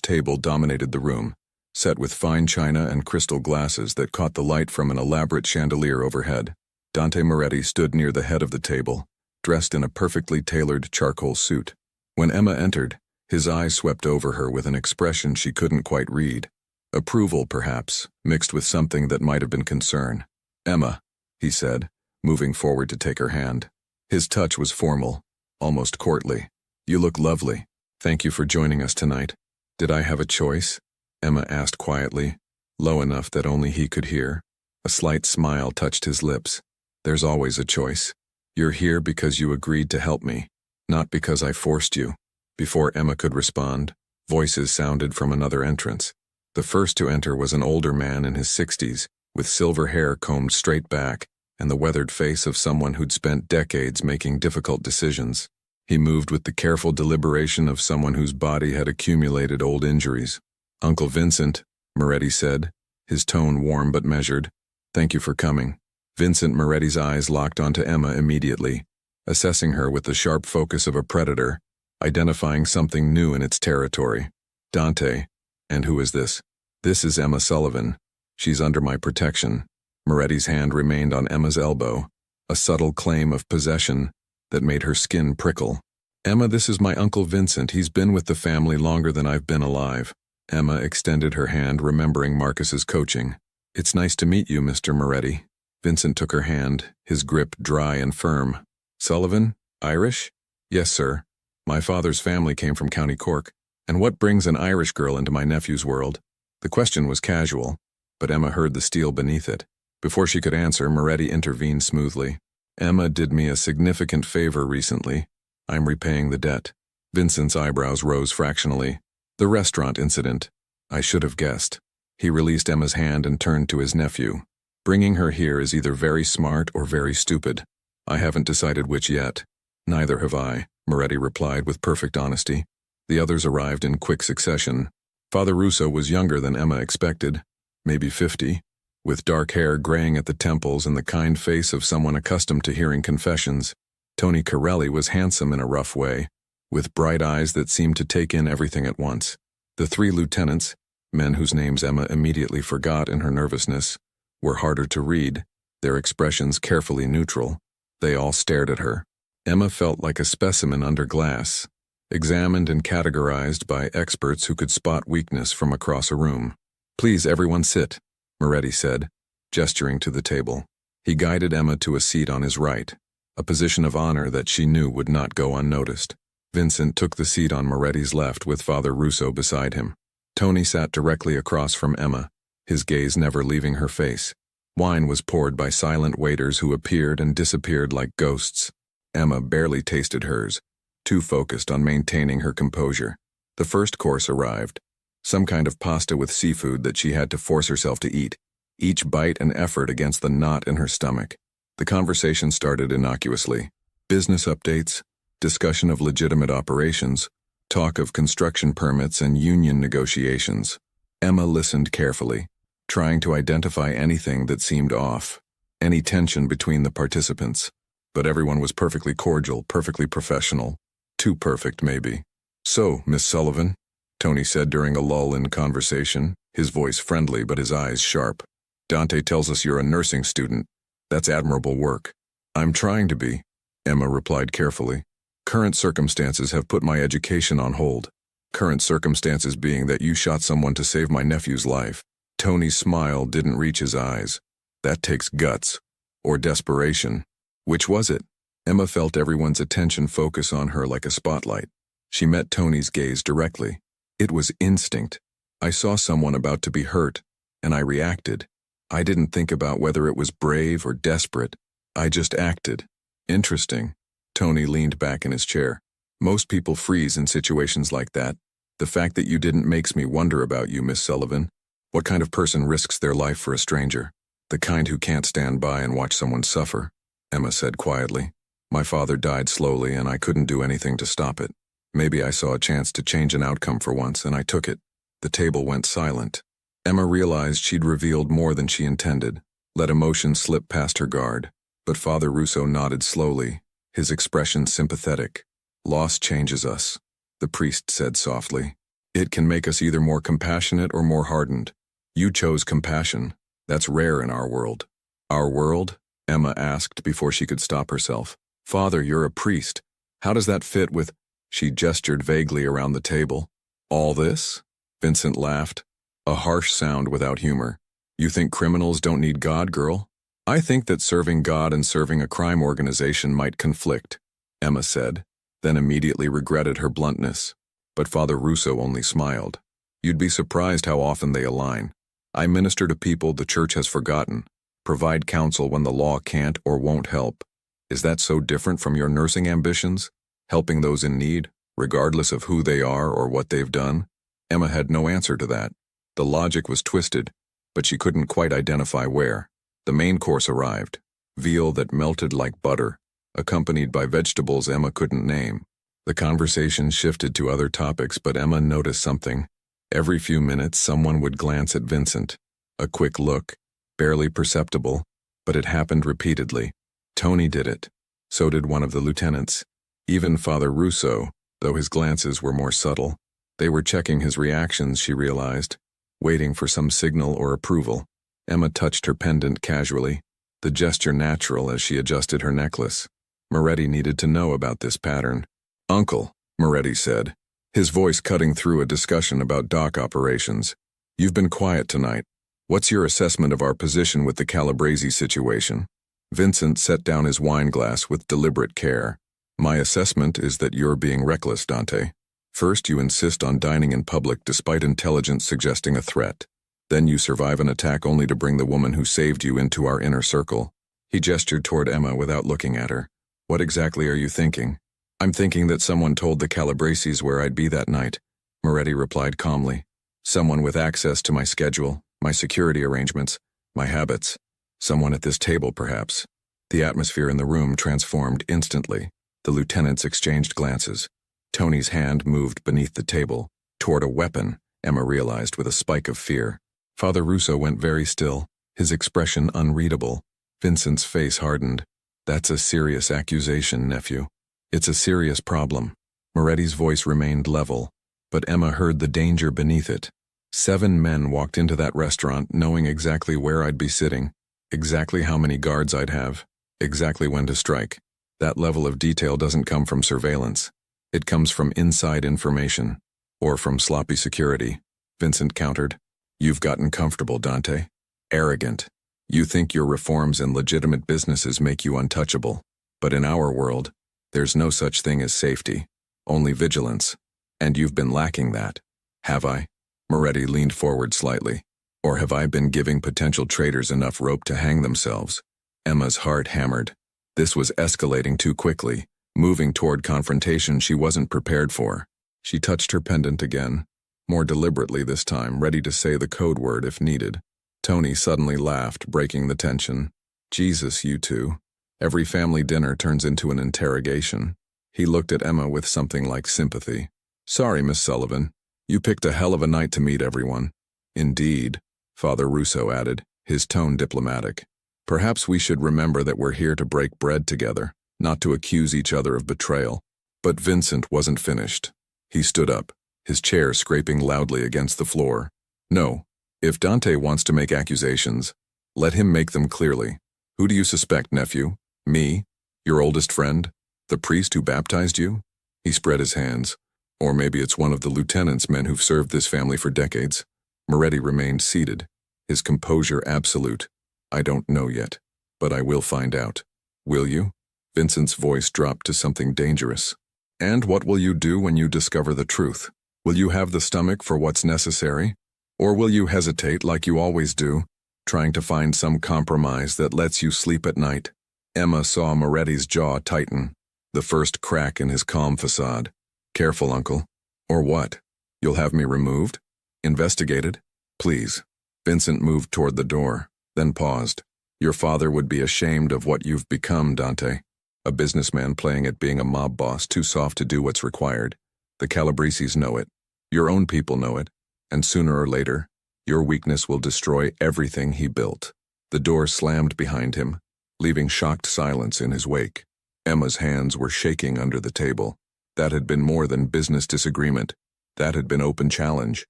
table dominated the room, set with fine china and crystal glasses that caught the light from an elaborate chandelier overhead. Dante Moretti stood near the head of the table, dressed in a perfectly tailored charcoal suit. When Emma entered, his eyes swept over her with an expression she couldn't quite read. Approval, perhaps, mixed with something that might have been concern. "Emma," he said, moving forward to take her hand. His touch was formal, almost courtly. "You look lovely. Thank you for joining us tonight." "Did I have a choice?" Emma asked quietly, low enough that only he could hear. A slight smile touched his lips. "There's always a choice. You're here because you agreed to help me, not because I forced you." Before Emma could respond, voices sounded from another entrance. The first to enter was an older man in his 60s, with silver hair combed straight back and the weathered face of someone who'd spent decades making difficult decisions. He moved with the careful deliberation of someone whose body had accumulated old injuries. "Uncle Vincent," Moretti said, his tone warm but measured. "Thank you for coming." Vincent Moretti's eyes locked onto Emma immediately, assessing her with the sharp focus of a predator, identifying something new in its territory. "Dante, and who is this?" "This is Emma Sullivan. She's under my protection." Moretti's hand remained on Emma's elbow, a subtle claim of possession that made her skin prickle. "Emma, this is my Uncle Vincent. He's been with the family longer than I've been alive." Emma extended her hand, remembering Marcus's coaching. "It's nice to meet you, Mr. Moretti." Vincent took her hand, his grip dry and firm. "Sullivan? Irish?" "Yes, sir. My father's family came from County Cork. And what brings an Irish girl into my nephew's world?" The question was casual, but Emma heard the steel beneath it. Before she could answer, Moretti intervened smoothly. "Emma did me a significant favor recently. I'm repaying the debt." Vincent's eyebrows rose fractionally. "The restaurant incident. I should have guessed." He released Emma's hand and turned to his nephew. "Bringing her here is either very smart or very stupid. I haven't decided which yet." "Neither have I," Moretti replied with perfect honesty. The others arrived in quick succession. Father Russo was younger than Emma expected, maybe 50, with dark hair graying at the temples and the kind face of someone accustomed to hearing confessions. Tony Corelli was handsome in a rough way, with bright eyes that seemed to take in everything at once. The three lieutenants, men whose names Emma immediately forgot in her nervousness, were harder to read, their expressions carefully neutral. They all stared at her. Emma felt like a specimen under glass, examined and categorized by experts who could spot weakness from across a room. "Please, everyone sit," Moretti said, gesturing to the table. He guided Emma to a seat on his right, a position of honor that she knew would not go unnoticed. Vincent took the seat on Moretti's left with Father Russo beside him. Tony sat directly across from Emma, his gaze never leaving her face. Wine was poured by silent waiters who appeared and disappeared like ghosts. Emma barely tasted hers, too focused on maintaining her composure. The first course arrived, some kind of pasta with seafood that she had to force herself to eat, each bite an effort against the knot in her stomach. The conversation started innocuously. Business updates, discussion of legitimate operations, talk of construction permits and union negotiations. Emma listened carefully, trying to identify anything that seemed off, any tension between the participants. But everyone was perfectly cordial, perfectly professional. Too perfect, maybe. "So, Miss Sullivan," Tony said during a lull in conversation, his voice friendly but his eyes sharp. "Dante tells us you're a nursing student. That's admirable work." "I'm trying to be," Emma replied carefully. "Current circumstances have put my education on hold. Current circumstances being that you shot someone to save my nephew's life." Tony's smile didn't reach his eyes. "That takes guts. Or desperation." "Which was it?" Emma felt everyone's attention focus on her like a spotlight. She met Tony's gaze directly. "It was instinct. I saw someone about to be hurt, and I reacted. I didn't think about whether it was brave or desperate. I just acted." "Interesting." Tony leaned back in his chair. "Most people freeze in situations like that. The fact that you didn't makes me wonder about you, Miss Sullivan. What kind of person risks their life for a stranger?" "The kind who can't stand by and watch someone suffer," Emma said quietly. "My father died slowly and I couldn't do anything to stop it. Maybe I saw a chance to change an outcome for once, and I took it. The table went silent. Emma realized she'd revealed more than she intended, let emotion slip past her guard. But Father Russo nodded slowly, his expression sympathetic. Loss changes us, the priest said softly. It can make us either more compassionate or more hardened. You chose compassion. That's rare in our world. Our world? Emma asked before she could stop herself. Father, you're a priest. How does that fit with... She gestured vaguely around the table. All this? Vincent laughed, a harsh sound without humor. You think criminals don't need God, girl? I think that serving God and serving a crime organization might conflict, Emma said, then immediately regretted her bluntness. But Father Russo only smiled. You'd be surprised how often they align. I minister to people the church has forgotten, provide counsel when the law can't or won't help. Is that so different from your nursing ambitions? Helping those in need, regardless of who they are or what they've done? Emma had no answer to that. The logic was twisted, but she couldn't quite identify where. The main course arrived, veal that melted like butter, accompanied by vegetables Emma couldn't name. The conversation shifted to other topics, but Emma noticed something. Every few minutes, someone would glance at Vincent. A quick look, barely perceptible, but it happened repeatedly. Tony did it. So did one of the lieutenants. Even Father Russo, though his glances were more subtle. They were checking his reactions, she realized, waiting for some signal or approval. Emma touched her pendant casually, the gesture natural as she adjusted her necklace. Moretti needed to know about this pattern. Uncle, Moretti said, his voice cutting through a discussion about dock operations. You've been quiet tonight. What's your assessment of our position with the Calabrese situation? Vincent set down his wine glass with deliberate care. My assessment is that you're being reckless, Dante. First, you insist on dining in public despite intelligence suggesting a threat. Then you survive an attack only to bring the woman who saved you into our inner circle. He gestured toward Emma without looking at her. What exactly are you thinking? I'm thinking that someone told the Calabreses where I'd be that night, Moretti replied calmly. Someone with access to my schedule, my security arrangements, my habits. Someone at this table, perhaps. The atmosphere in the room transformed instantly. The lieutenants exchanged glances. Tony's hand moved beneath the table, toward a weapon, Emma realized with a spike of fear. Father Russo went very still, his expression unreadable. Vincent's face hardened. That's a serious accusation, nephew. It's a serious problem. Moretti's voice remained level, but Emma heard the danger beneath it. 7 men walked into that restaurant knowing exactly where I'd be sitting, exactly how many guards I'd have, exactly when to strike. That level of detail doesn't come from surveillance. It comes from inside information, or from sloppy security, Vincent countered. You've gotten comfortable, Dante. Arrogant. You think your reforms in legitimate businesses make you untouchable. But in our world, there's no such thing as safety, only vigilance. And you've been lacking that. Have I? Moretti leaned forward slightly. Or have I been giving potential traitors enough rope to hang themselves? Emma's heart hammered. This was escalating too quickly, moving toward confrontation she wasn't prepared for. She touched her pendant again, more deliberately this time, ready to say the code word if needed. Tony suddenly laughed, breaking the tension. Jesus, you two. Every family dinner turns into an interrogation. He looked at Emma with something like sympathy. Sorry, Miss Sullivan. You picked a hell of a night to meet everyone. Indeed, Father Russo added, his tone diplomatic. Perhaps we should remember that we're here to break bread together, not to accuse each other of betrayal. But Vincent wasn't finished. He stood up, his chair scraping loudly against the floor. No, if Dante wants to make accusations, let him make them clearly. Who do you suspect, nephew? Me? Your oldest friend? The priest who baptized you? He spread his hands. Or maybe it's one of the lieutenant's men who've served this family for decades. Moretti remained seated, his composure absolute. I don't know yet, but I will find out. Will you? Vincent's voice dropped to something dangerous. And what will you do when you discover the truth? Will you have the stomach for what's necessary? Or will you hesitate like you always do, trying to find some compromise that lets you sleep at night? Emma saw Moretti's jaw tighten, the first crack in his calm facade. Careful, uncle. Or what? You'll have me removed? Investigated? Please. Vincent moved toward the door, then paused. Your father would be ashamed of what you've become, Dante. A businessman playing at being a mob boss, too soft to do what's required. The Calabreses know it. Your own people know it. And sooner or later, your weakness will destroy everything he built. The door slammed behind him, leaving shocked silence in his wake. Emma's hands were shaking under the table. That had been more than business disagreement. That had been open challenge,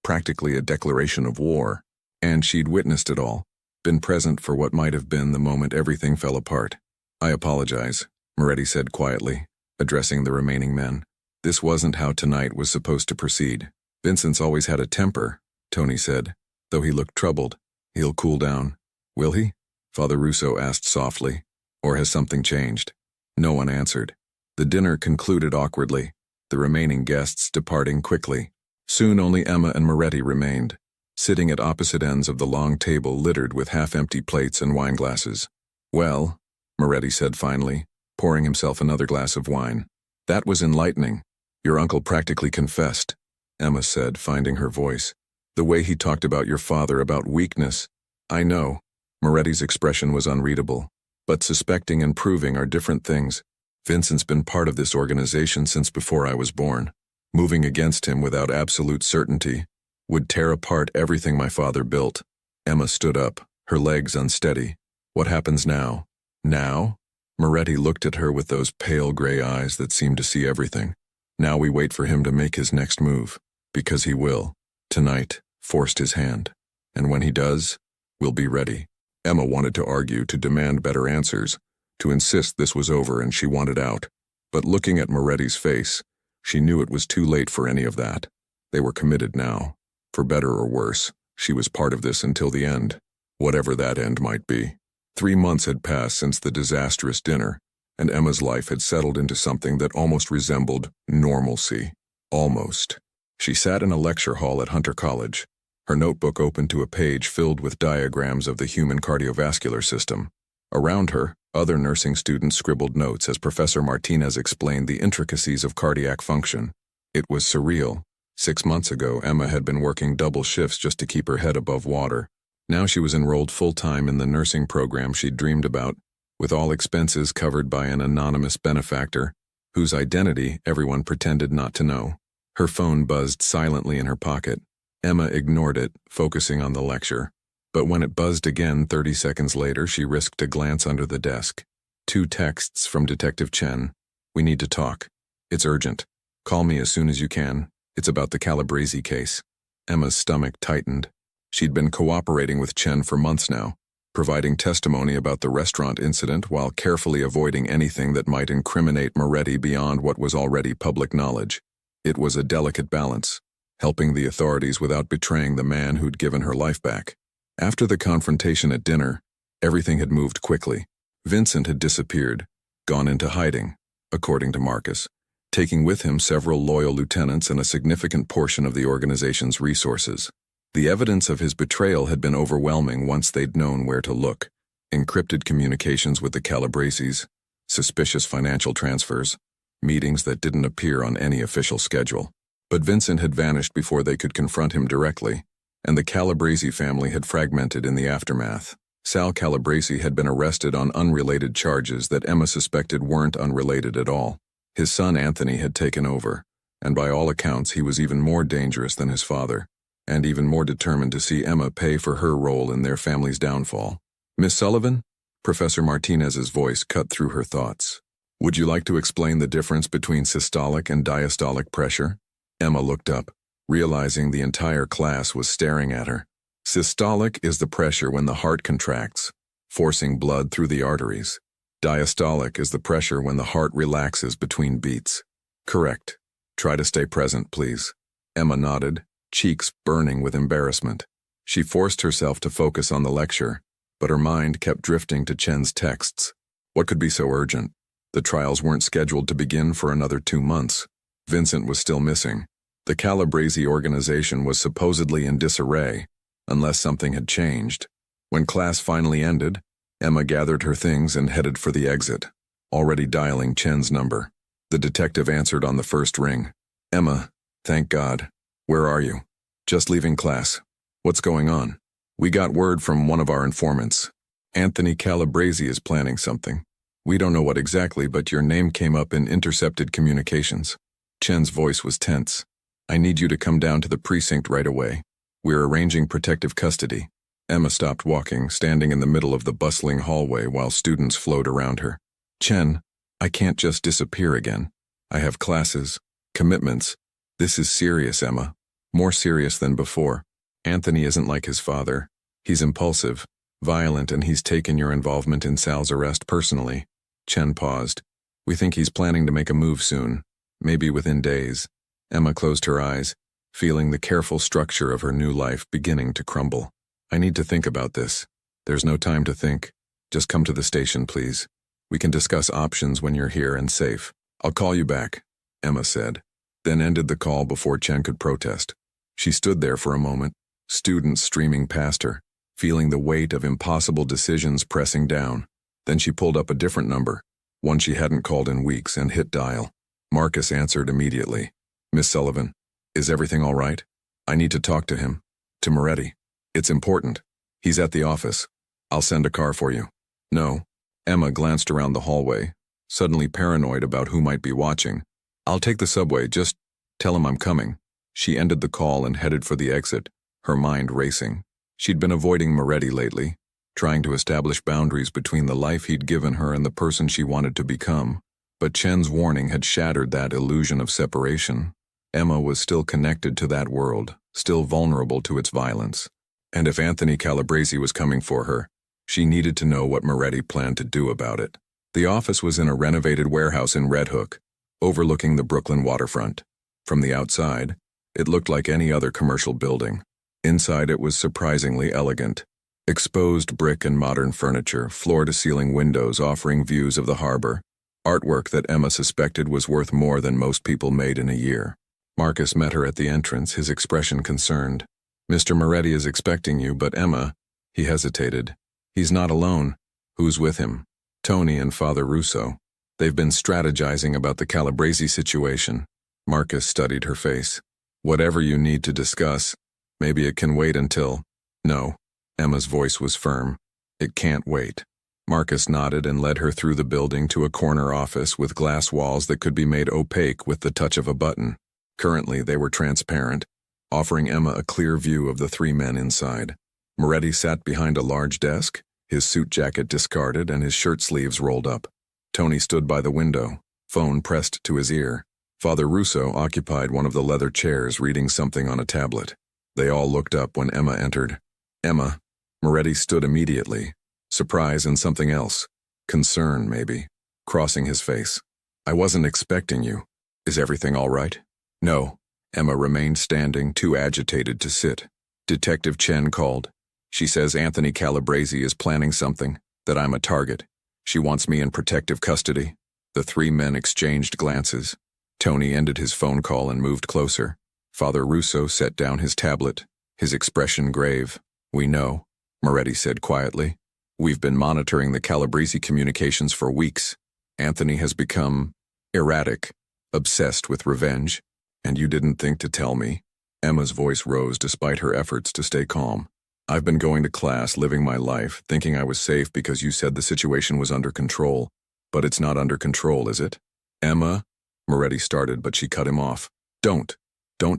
practically a declaration of war. And she'd witnessed it all, been present for what might have been the moment everything fell apart. I apologize, Moretti said quietly, addressing the remaining men. This wasn't how tonight was supposed to proceed. Vincent's always had a temper, Tony said, though he looked troubled. He'll cool down. Will he? Father Russo asked softly. Or has something changed? No one answered. The dinner concluded awkwardly, the remaining guests departing quickly. Soon only Emma and Moretti remained, sitting at opposite ends of the long table littered with half-empty plates and wine glasses. Well, Moretti said finally, pouring himself another glass of wine. That was enlightening. Your uncle practically confessed, Emma said, finding her voice. The way he talked about your father, about weakness. I know. Moretti's expression was unreadable. But suspecting and proving are different things. Vincent's been part of this organization since before I was born. Moving against him without absolute certainty would tear apart everything my father built. Emma stood up, her legs unsteady. What happens now? Now? Moretti looked at her with those pale gray eyes that seemed to see everything. Now we wait for him to make his next move. Because he will. Tonight, forced his hand. And when he does, we'll be ready. Emma wanted to argue, to demand better answers, to insist this was over and she wanted out. But looking at Moretti's face, she knew it was too late for any of that. They were committed now. For better or worse, she was part of this until the end, whatever that end might be. 3 months had passed since the disastrous dinner, and Emma's life had settled into something that almost resembled normalcy. Almost. She sat in a lecture hall at Hunter College, her notebook open to a page filled with diagrams of the human cardiovascular system. Around her, other nursing students scribbled notes as Professor Martinez explained the intricacies of cardiac function. It was surreal. 6 months ago, Emma had been working double shifts just to keep her head above water. Now she was enrolled full-time in the nursing program she'd dreamed about, with all expenses covered by an anonymous benefactor, whose identity everyone pretended not to know. Her phone buzzed silently in her pocket. Emma ignored it, focusing on the lecture. But when it buzzed again 30 seconds later, she risked a glance under the desk. 2 texts from Detective Chen. We need to talk. It's urgent. Call me as soon as you can. It's about the Calabrese case. Emma's stomach tightened. She'd been cooperating with Chen for months now, providing testimony about the restaurant incident while carefully avoiding anything that might incriminate Moretti beyond what was already public knowledge. It was a delicate balance, helping the authorities without betraying the man who'd given her life back. After the confrontation at dinner, everything had moved quickly. Vincent had disappeared, gone into hiding, according to Marcus, taking with him several loyal lieutenants and a significant portion of the organization's resources. The evidence of his betrayal had been overwhelming once they'd known where to look. Encrypted communications with the Calabreses, suspicious financial transfers, meetings that didn't appear on any official schedule. But Vincent had vanished before they could confront him directly, and the Calabrese family had fragmented in the aftermath. Sal Calabrese had been arrested on unrelated charges that Emma suspected weren't unrelated at all. His son Anthony had taken over, and by all accounts he was even more dangerous than his father, and even more determined to see Emma pay for her role in their family's downfall. Miss Sullivan? Professor Martinez's voice cut through her thoughts. Would you like to explain the difference between systolic and diastolic pressure? Emma looked up, realizing the entire class was staring at her. Systolic is the pressure when the heart contracts, forcing blood through the arteries. Diastolic is the pressure when the heart relaxes between beats. Correct. Try to stay present, please. Emma nodded, cheeks burning with embarrassment. She forced herself to focus on the lecture, but her mind kept drifting to Chen's texts. What could be so urgent? The trials weren't scheduled to begin for another 2 months. Vincent was still missing. The Calabrese organization was supposedly in disarray, unless something had changed. When class finally ended, Emma gathered her things and headed for the exit, already dialing Chen's number. The detective answered on the first ring. Emma, thank God. Where are you? Just leaving class. What's going on? We got word from one of our informants. Anthony Calabrese is planning something. We don't know what exactly, but your name came up in intercepted communications. Chen's voice was tense. I need you to come down to the precinct right away. We're arranging protective custody. Emma stopped walking, standing in the middle of the bustling hallway while students flowed around her. Chen, I can't just disappear again. I have classes, commitments. This is serious, Emma. More serious than before. Anthony isn't like his father. He's impulsive, violent, and he's taken your involvement in Sal's arrest personally. Chen paused. We think he's planning to make a move soon, maybe within days. Emma closed her eyes, feeling the careful structure of her new life beginning to crumble. I need to think about this. There's no time to think. Just come to the station, please. We can discuss options when you're here and safe. I'll call you back, Emma said, then ended the call before Chen could protest. She stood there for a moment, students streaming past her, feeling the weight of impossible decisions pressing down. Then she pulled up a different number, one she hadn't called in weeks, and hit dial. Marcus answered immediately. Miss Sullivan, is everything all right? I need to talk to him. To Moretti. It's important. He's at the office. I'll send a car for you. No. Emma glanced around the hallway, suddenly paranoid about who might be watching. I'll take the subway, just tell him I'm coming. She ended the call and headed for the exit, her mind racing. She'd been avoiding Moretti lately, trying to establish boundaries between the life he'd given her and the person she wanted to become. But Chen's warning had shattered that illusion of separation. Emma was still connected to that world, still vulnerable to its violence. And if Anthony Calabrese was coming for her, she needed to know what Moretti planned to do about it. The office was in a renovated warehouse in Red Hook, overlooking the Brooklyn waterfront. From the outside, it looked like any other commercial building. Inside it was surprisingly elegant. Exposed brick and modern furniture, floor-to-ceiling windows offering views of the harbor, artwork that Emma suspected was worth more than most people made in a year. Marcus met her at the entrance, his expression concerned. Mr. Moretti is expecting you, but Emma, he hesitated. He's not alone. Who's with him? Tony and Father Russo. They've been strategizing about the Calabrese situation. Marcus studied her face. Whatever you need to discuss, maybe it can wait until... No. Emma's voice was firm. It can't wait. Marcus nodded and led her through the building to a corner office with glass walls that could be made opaque with the touch of a button. Currently, they were transparent, offering Emma a clear view of the three men inside. Moretti sat behind a large desk, his suit jacket discarded and his shirt sleeves rolled up. Tony stood by the window, phone pressed to his ear. Father Russo occupied one of the leather chairs reading something on a tablet. They all looked up when Emma entered. Emma. Moretti stood immediately, surprise and something else. Concern, maybe, crossing his face. I wasn't expecting you. Is everything all right? No. Emma remained standing, too agitated to sit. Detective Chen called. She says Anthony Calabrese is planning something, that I'm a target. She wants me in protective custody. The three men exchanged glances. Tony ended his phone call and moved closer. Father Russo set down his tablet, his expression grave. We know, Moretti said quietly. We've been monitoring the Calabrese communications for weeks. Anthony has become erratic, obsessed with revenge. And you didn't think to tell me? Emma's voice rose despite her efforts to stay calm. I've been going to class, living my life, thinking I was safe because you said the situation was under control. But it's not under control, is it? Emma? Moretti started, but she cut him off. Don't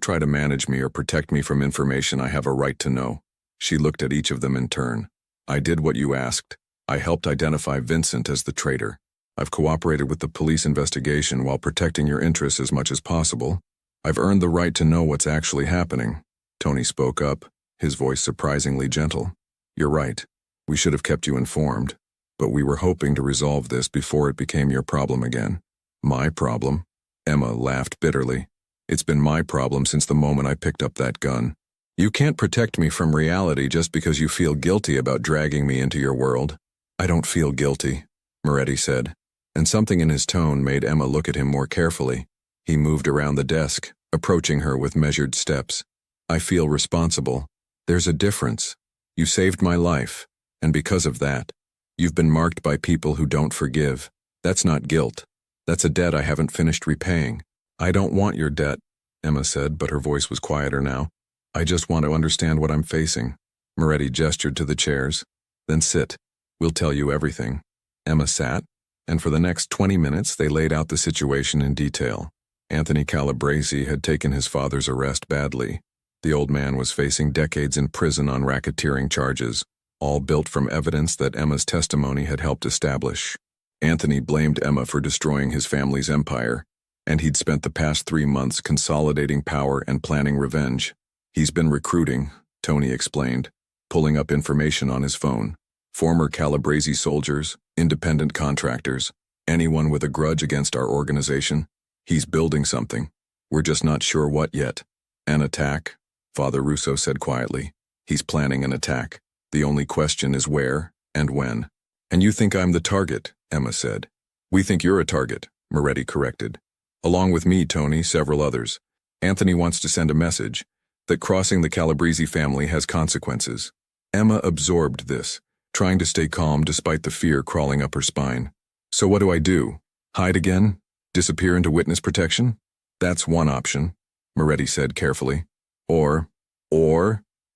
try to manage me or protect me from information I have a right to know. She looked at each of them in turn. I did what you asked. I helped identify Vincent as the traitor. I've cooperated with the police investigation while protecting your interests as much as possible. I've earned the right to know what's actually happening. Tony spoke up, his voice surprisingly gentle. You're right. We should have kept you informed. But we were hoping to resolve this before it became your problem again. My problem? Emma laughed bitterly. It's been my problem since the moment I picked up that gun. You can't protect me from reality just because you feel guilty about dragging me into your world. I don't feel guilty, Moretti said, and something in his tone made Emma look at him more carefully. He moved around the desk, approaching her with measured steps. I feel responsible. There's a difference. You saved my life, and because of that, you've been marked by people who don't forgive. That's not guilt. That's a debt I haven't finished repaying. I don't want your debt, Emma said, but her voice was quieter now. I just want to understand what I'm facing. Moretti gestured to the chairs. Then sit. We'll tell you everything. Emma sat, and for the next 20 minutes they laid out the situation in detail. Anthony Calabrese had taken his father's arrest badly. The old man was facing decades in prison on racketeering charges, all built from evidence that Emma's testimony had helped establish. Anthony blamed Emma for destroying his family's empire, and he'd spent the past 3 months consolidating power and planning revenge. He's been recruiting, Tony explained, pulling up information on his phone. Former Calabrese soldiers, independent contractors, anyone with a grudge against our organization. He's building something. We're just not sure what yet. An attack, Father Russo said quietly. He's planning an attack. The only question is where and when. And you think I'm the target, Emma said. We think you're a target, Moretti corrected. Along with me, Tony, several others. Anthony wants to send a message that crossing the Calabrese family has consequences. Emma absorbed this, trying to stay calm despite the fear crawling up her spine. So what do I do? Hide again? Disappear into witness protection? That's one option, Moretti said carefully. Or,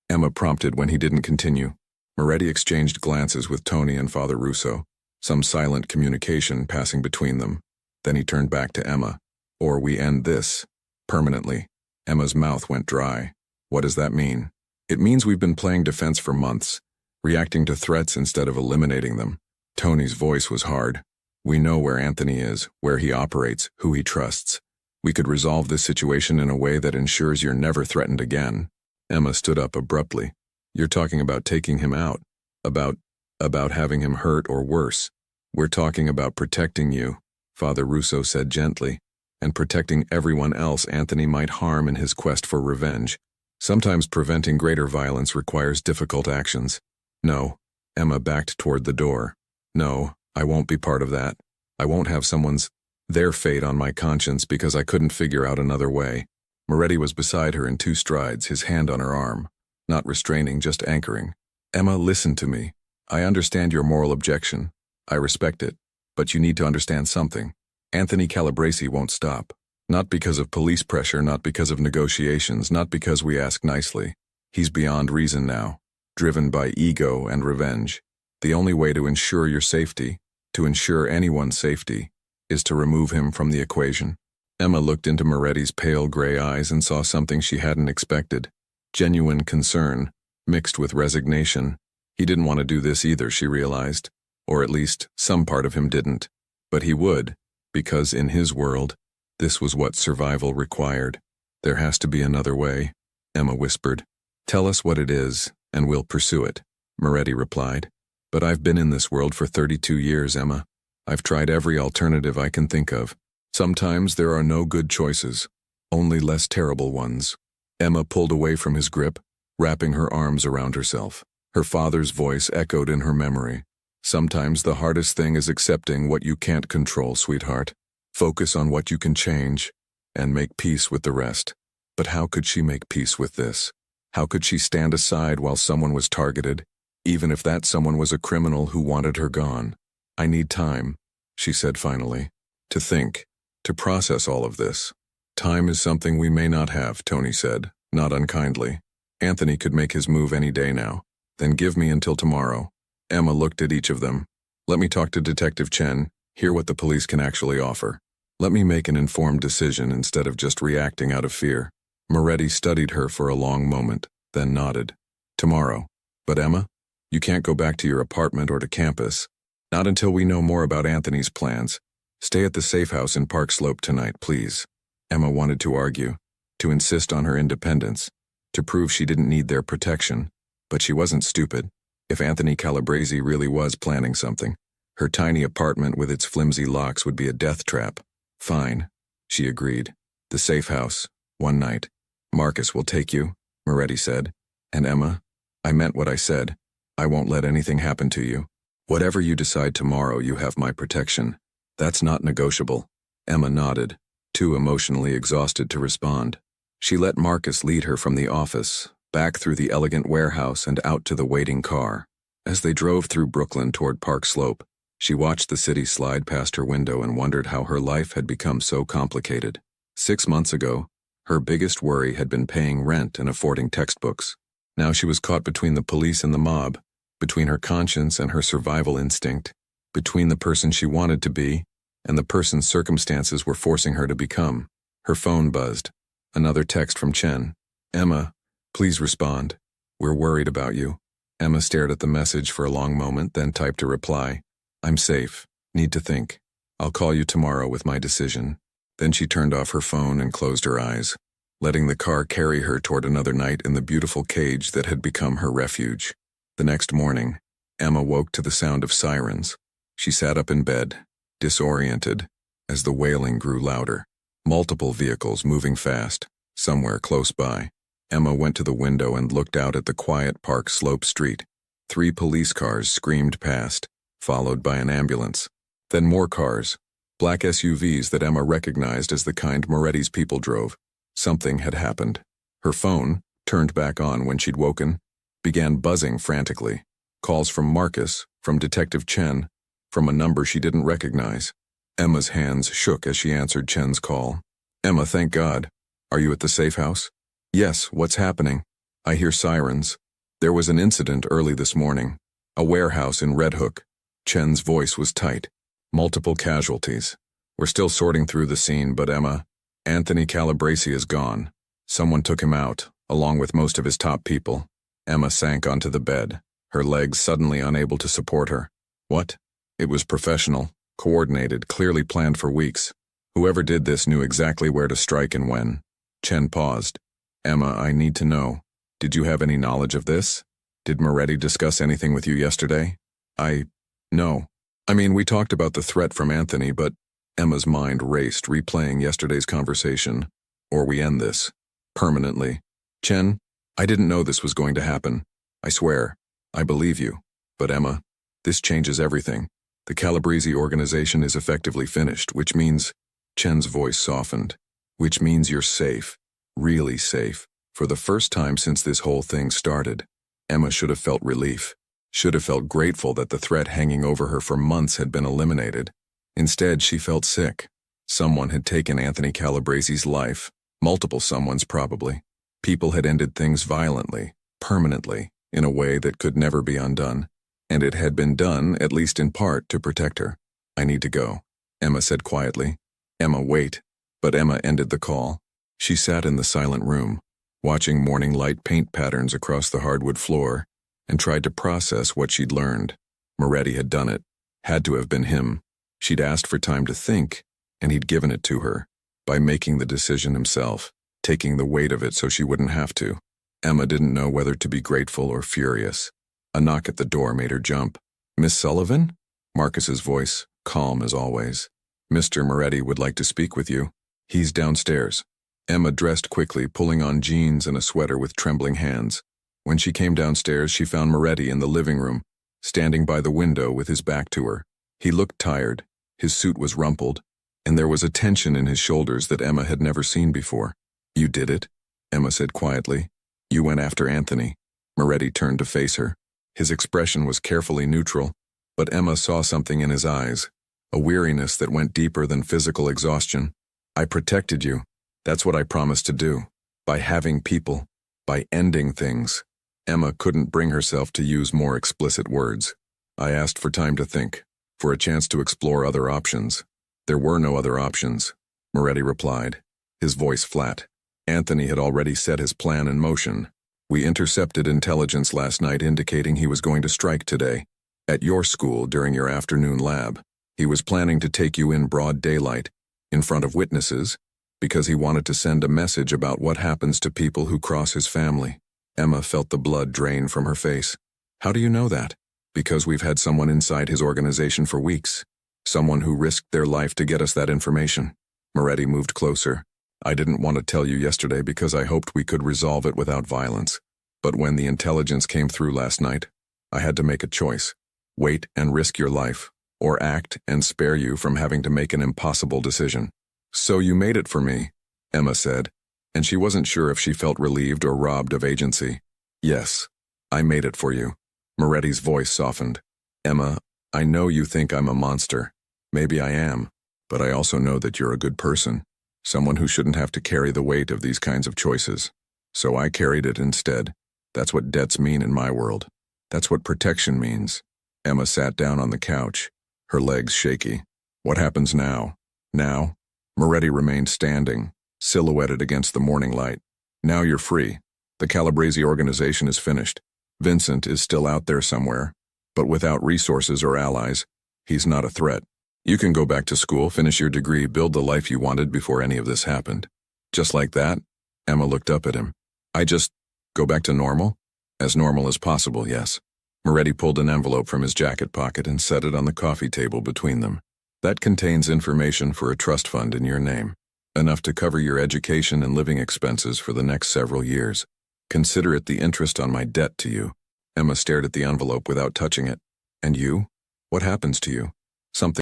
Emma prompted when he didn't continue. Moretti exchanged glances with Tony and Father Russo, some silent communication passing between them. Then he turned back to Emma. Or we end this. Permanently. Emma's mouth went dry. What does that mean? It means we've been playing defense for months, reacting to threats instead of eliminating them. Tony's voice was hard. We know where Anthony is, where he operates, who he trusts. We could resolve this situation in a way that ensures you're never threatened again. Emma stood up abruptly. You're talking about taking him out. About having him hurt or worse. We're talking about protecting you, Father Russo said gently, and protecting everyone else Anthony might harm in his quest for revenge. Sometimes preventing greater violence requires difficult actions. No, Emma backed toward the door. No, I won't be part of that. I won't have their fate on my conscience because I couldn't figure out another way. Moretti was beside her in 2 strides, his hand on her arm. Not restraining, just anchoring. Emma, listen to me. I understand your moral objection. I respect it. But you need to understand something. Anthony Calabrese won't stop. Not because of police pressure, not because of negotiations, not because we ask nicely. He's beyond reason now, driven by ego and revenge. The only way to ensure your safety, to ensure anyone's safety, is to remove him from the equation. Emma looked into Moretti's pale gray eyes and saw something she hadn't expected. Genuine concern, mixed with resignation. He didn't want to do this either, she realized. Or at least, some part of him didn't. But he would, because in his world, this was what survival required. There has to be another way, Emma whispered. Tell us what it is, and we'll pursue it, Moretti replied. But I've been in this world for 32 years, Emma. I've tried every alternative I can think of. Sometimes there are no good choices, only less terrible ones. Emma pulled away from his grip, wrapping her arms around herself. Her father's voice echoed in her memory. Sometimes the hardest thing is accepting what you can't control, sweetheart. Focus on what you can change, and make peace with the rest. But how could she make peace with this? How could she stand aside while someone was targeted, even if that someone was a criminal who wanted her gone? I need time, she said finally, to think, to process all of this. Time is something we may not have, Tony said, not unkindly. Anthony could make his move any day now. Then give me until tomorrow. Emma looked at each of them. Let me talk to Detective Chen, hear what the police can actually offer. Let me make an informed decision instead of just reacting out of fear. Moretti studied her for a long moment, then nodded. Tomorrow. But Emma, you can't go back to your apartment or to campus. Not until we know more about Anthony's plans. Stay at the safe house in Park Slope tonight, please. Emma wanted to argue, to insist on her independence, to prove she didn't need their protection. But she wasn't stupid. If Anthony Calabrese really was planning something, her tiny apartment with its flimsy locks would be a death trap. Fine, she agreed. The safe house, one night. Marcus will take you, Moretti said. And Emma, I meant what I said. I won't let anything happen to you. Whatever you decide tomorrow, you have my protection. That's not negotiable. Emma nodded, too emotionally exhausted to respond. She let Marcus lead her from the office, back through the elegant warehouse and out to the waiting car. As they drove through Brooklyn toward Park Slope, she watched the city slide past her window and wondered how her life had become so complicated. 6 months ago, her biggest worry had been paying rent and affording textbooks. Now she was caught between the police and the mob, between her conscience and her survival instinct, between the person she wanted to be and the person circumstances were forcing her to become. Her phone buzzed. Another text from Chen. Emma, please respond. We're worried about you. Emma stared at the message for a long moment, then typed a reply. I'm safe. Need to think. I'll call you tomorrow with my decision. Then she turned off her phone and closed her eyes, letting the car carry her toward another night in the beautiful cage that had become her refuge. The next morning, Emma woke to the sound of sirens. She sat up in bed, disoriented, as the wailing grew louder. Multiple vehicles moving fast, somewhere close by. Emma went to the window and looked out at the quiet Park Slope Street. 3 police cars screamed past, followed by an ambulance. Then more cars, black SUVs that Emma recognized as the kind Moretti's people drove. Something had happened. Her phone, turned back on when she'd woken, began buzzing frantically. Calls from Marcus, from Detective Chen, from a number she didn't recognize. Emma's hands shook as she answered Chen's call. Emma, thank God. Are you at the safe house? Yes, what's happening? I hear sirens. There was an incident early this morning. A warehouse in Red Hook. Chen's voice was tight. Multiple casualties. We're still sorting through the scene, but Emma, Anthony Calabresi is gone. Someone took him out, along with most of his top people. Emma sank onto the bed, her legs suddenly unable to support her. What? It was professional, coordinated, clearly planned for weeks. Whoever did this knew exactly where to strike and when. Chen paused. Emma, I need to know. Did you have any knowledge of this? Did Moretti discuss anything with you yesterday? No. I mean, we talked about the threat from Anthony, but Emma's mind raced, replaying yesterday's conversation. Or we end this. Permanently. Chen, I didn't know this was going to happen. I swear. I believe you. But Emma, this changes everything. The Calabresi organization is effectively finished, which means... Chen's voice softened. Which means you're safe. Really safe. For the first time since this whole thing started. Emma should have felt relief. Should have felt grateful that the threat hanging over her for months had been eliminated. Instead, she felt sick. Someone had taken Anthony Calabresi's life. Multiple someones, probably. People had ended things violently, permanently, in a way that could never be undone. And it had been done, at least in part, to protect her. I need to go, Emma said quietly. Emma, wait. But Emma ended the call. She sat in the silent room, watching morning light paint patterns across the hardwood floor, and tried to process what she'd learned. Moretti had done it. Had to have been him. She'd asked for time to think, and he'd given it to her, by making the decision himself, taking the weight of it so she wouldn't have to. Emma didn't know whether to be grateful or furious. A knock at the door made her jump. Miss Sullivan? Marcus's voice, calm as always. Mr. Moretti would like to speak with you. He's downstairs. Emma dressed quickly, pulling on jeans and a sweater with trembling hands. When she came downstairs, she found Moretti in the living room, standing by the window with his back to her. He looked tired, his suit was rumpled, and there was a tension in his shoulders that Emma had never seen before. You did it, Emma said quietly. You went after Anthony. Moretti turned to face her. His expression was carefully neutral, but Emma saw something in his eyes, a weariness that went deeper than physical exhaustion. I protected you. That's what I promised to do. By having people. By ending things. Emma couldn't bring herself to use more explicit words. I asked for time to think, for a chance to explore other options. There were no other options, Moretti replied, his voice flat. Anthony had already set his plan in motion. We intercepted intelligence last night indicating he was going to strike today. At your school during your afternoon lab. He was planning to take you in broad daylight, in front of witnesses, because he wanted to send a message about what happens to people who cross his family. Emma felt the blood drain from her face. How do you know that? Because we've had someone inside his organization for weeks. Someone who risked their life to get us that information. Moretti moved closer. I didn't want to tell you yesterday because I hoped we could resolve it without violence. But when the intelligence came through last night, I had to make a choice. Wait and risk your life, or act and spare you from having to make an impossible decision. So you made it for me, Emma said, and she wasn't sure if she felt relieved or robbed of agency. Yes, I made it for you. Moretti's voice softened. Emma, I know you think I'm a monster. Maybe I am, but I also know that you're a good person, someone who shouldn't have to carry the weight of these kinds of choices. So I carried it instead. That's what debts mean in my world. That's what protection means. Emma sat down on the couch, her legs shaky. What happens now? Now? Moretti remained standing, silhouetted against the morning light. Now you're free. The Calabrese organization is finished. Vincent is still out there somewhere, but without resources or allies, he's not a threat. You can go back to school, finish your degree, build the life you wanted before any of this happened. Just like that, Emma looked up at him. I just go back to normal? As normal as possible, yes. Moretti pulled an envelope from his jacket pocket and set it on the coffee table between them. That contains information for a trust fund in your name, enough to cover your education and living expenses for the next several years. Consider it the interest on my debt to you. Emma stared at the envelope without touching it. And you? What happens to you? Something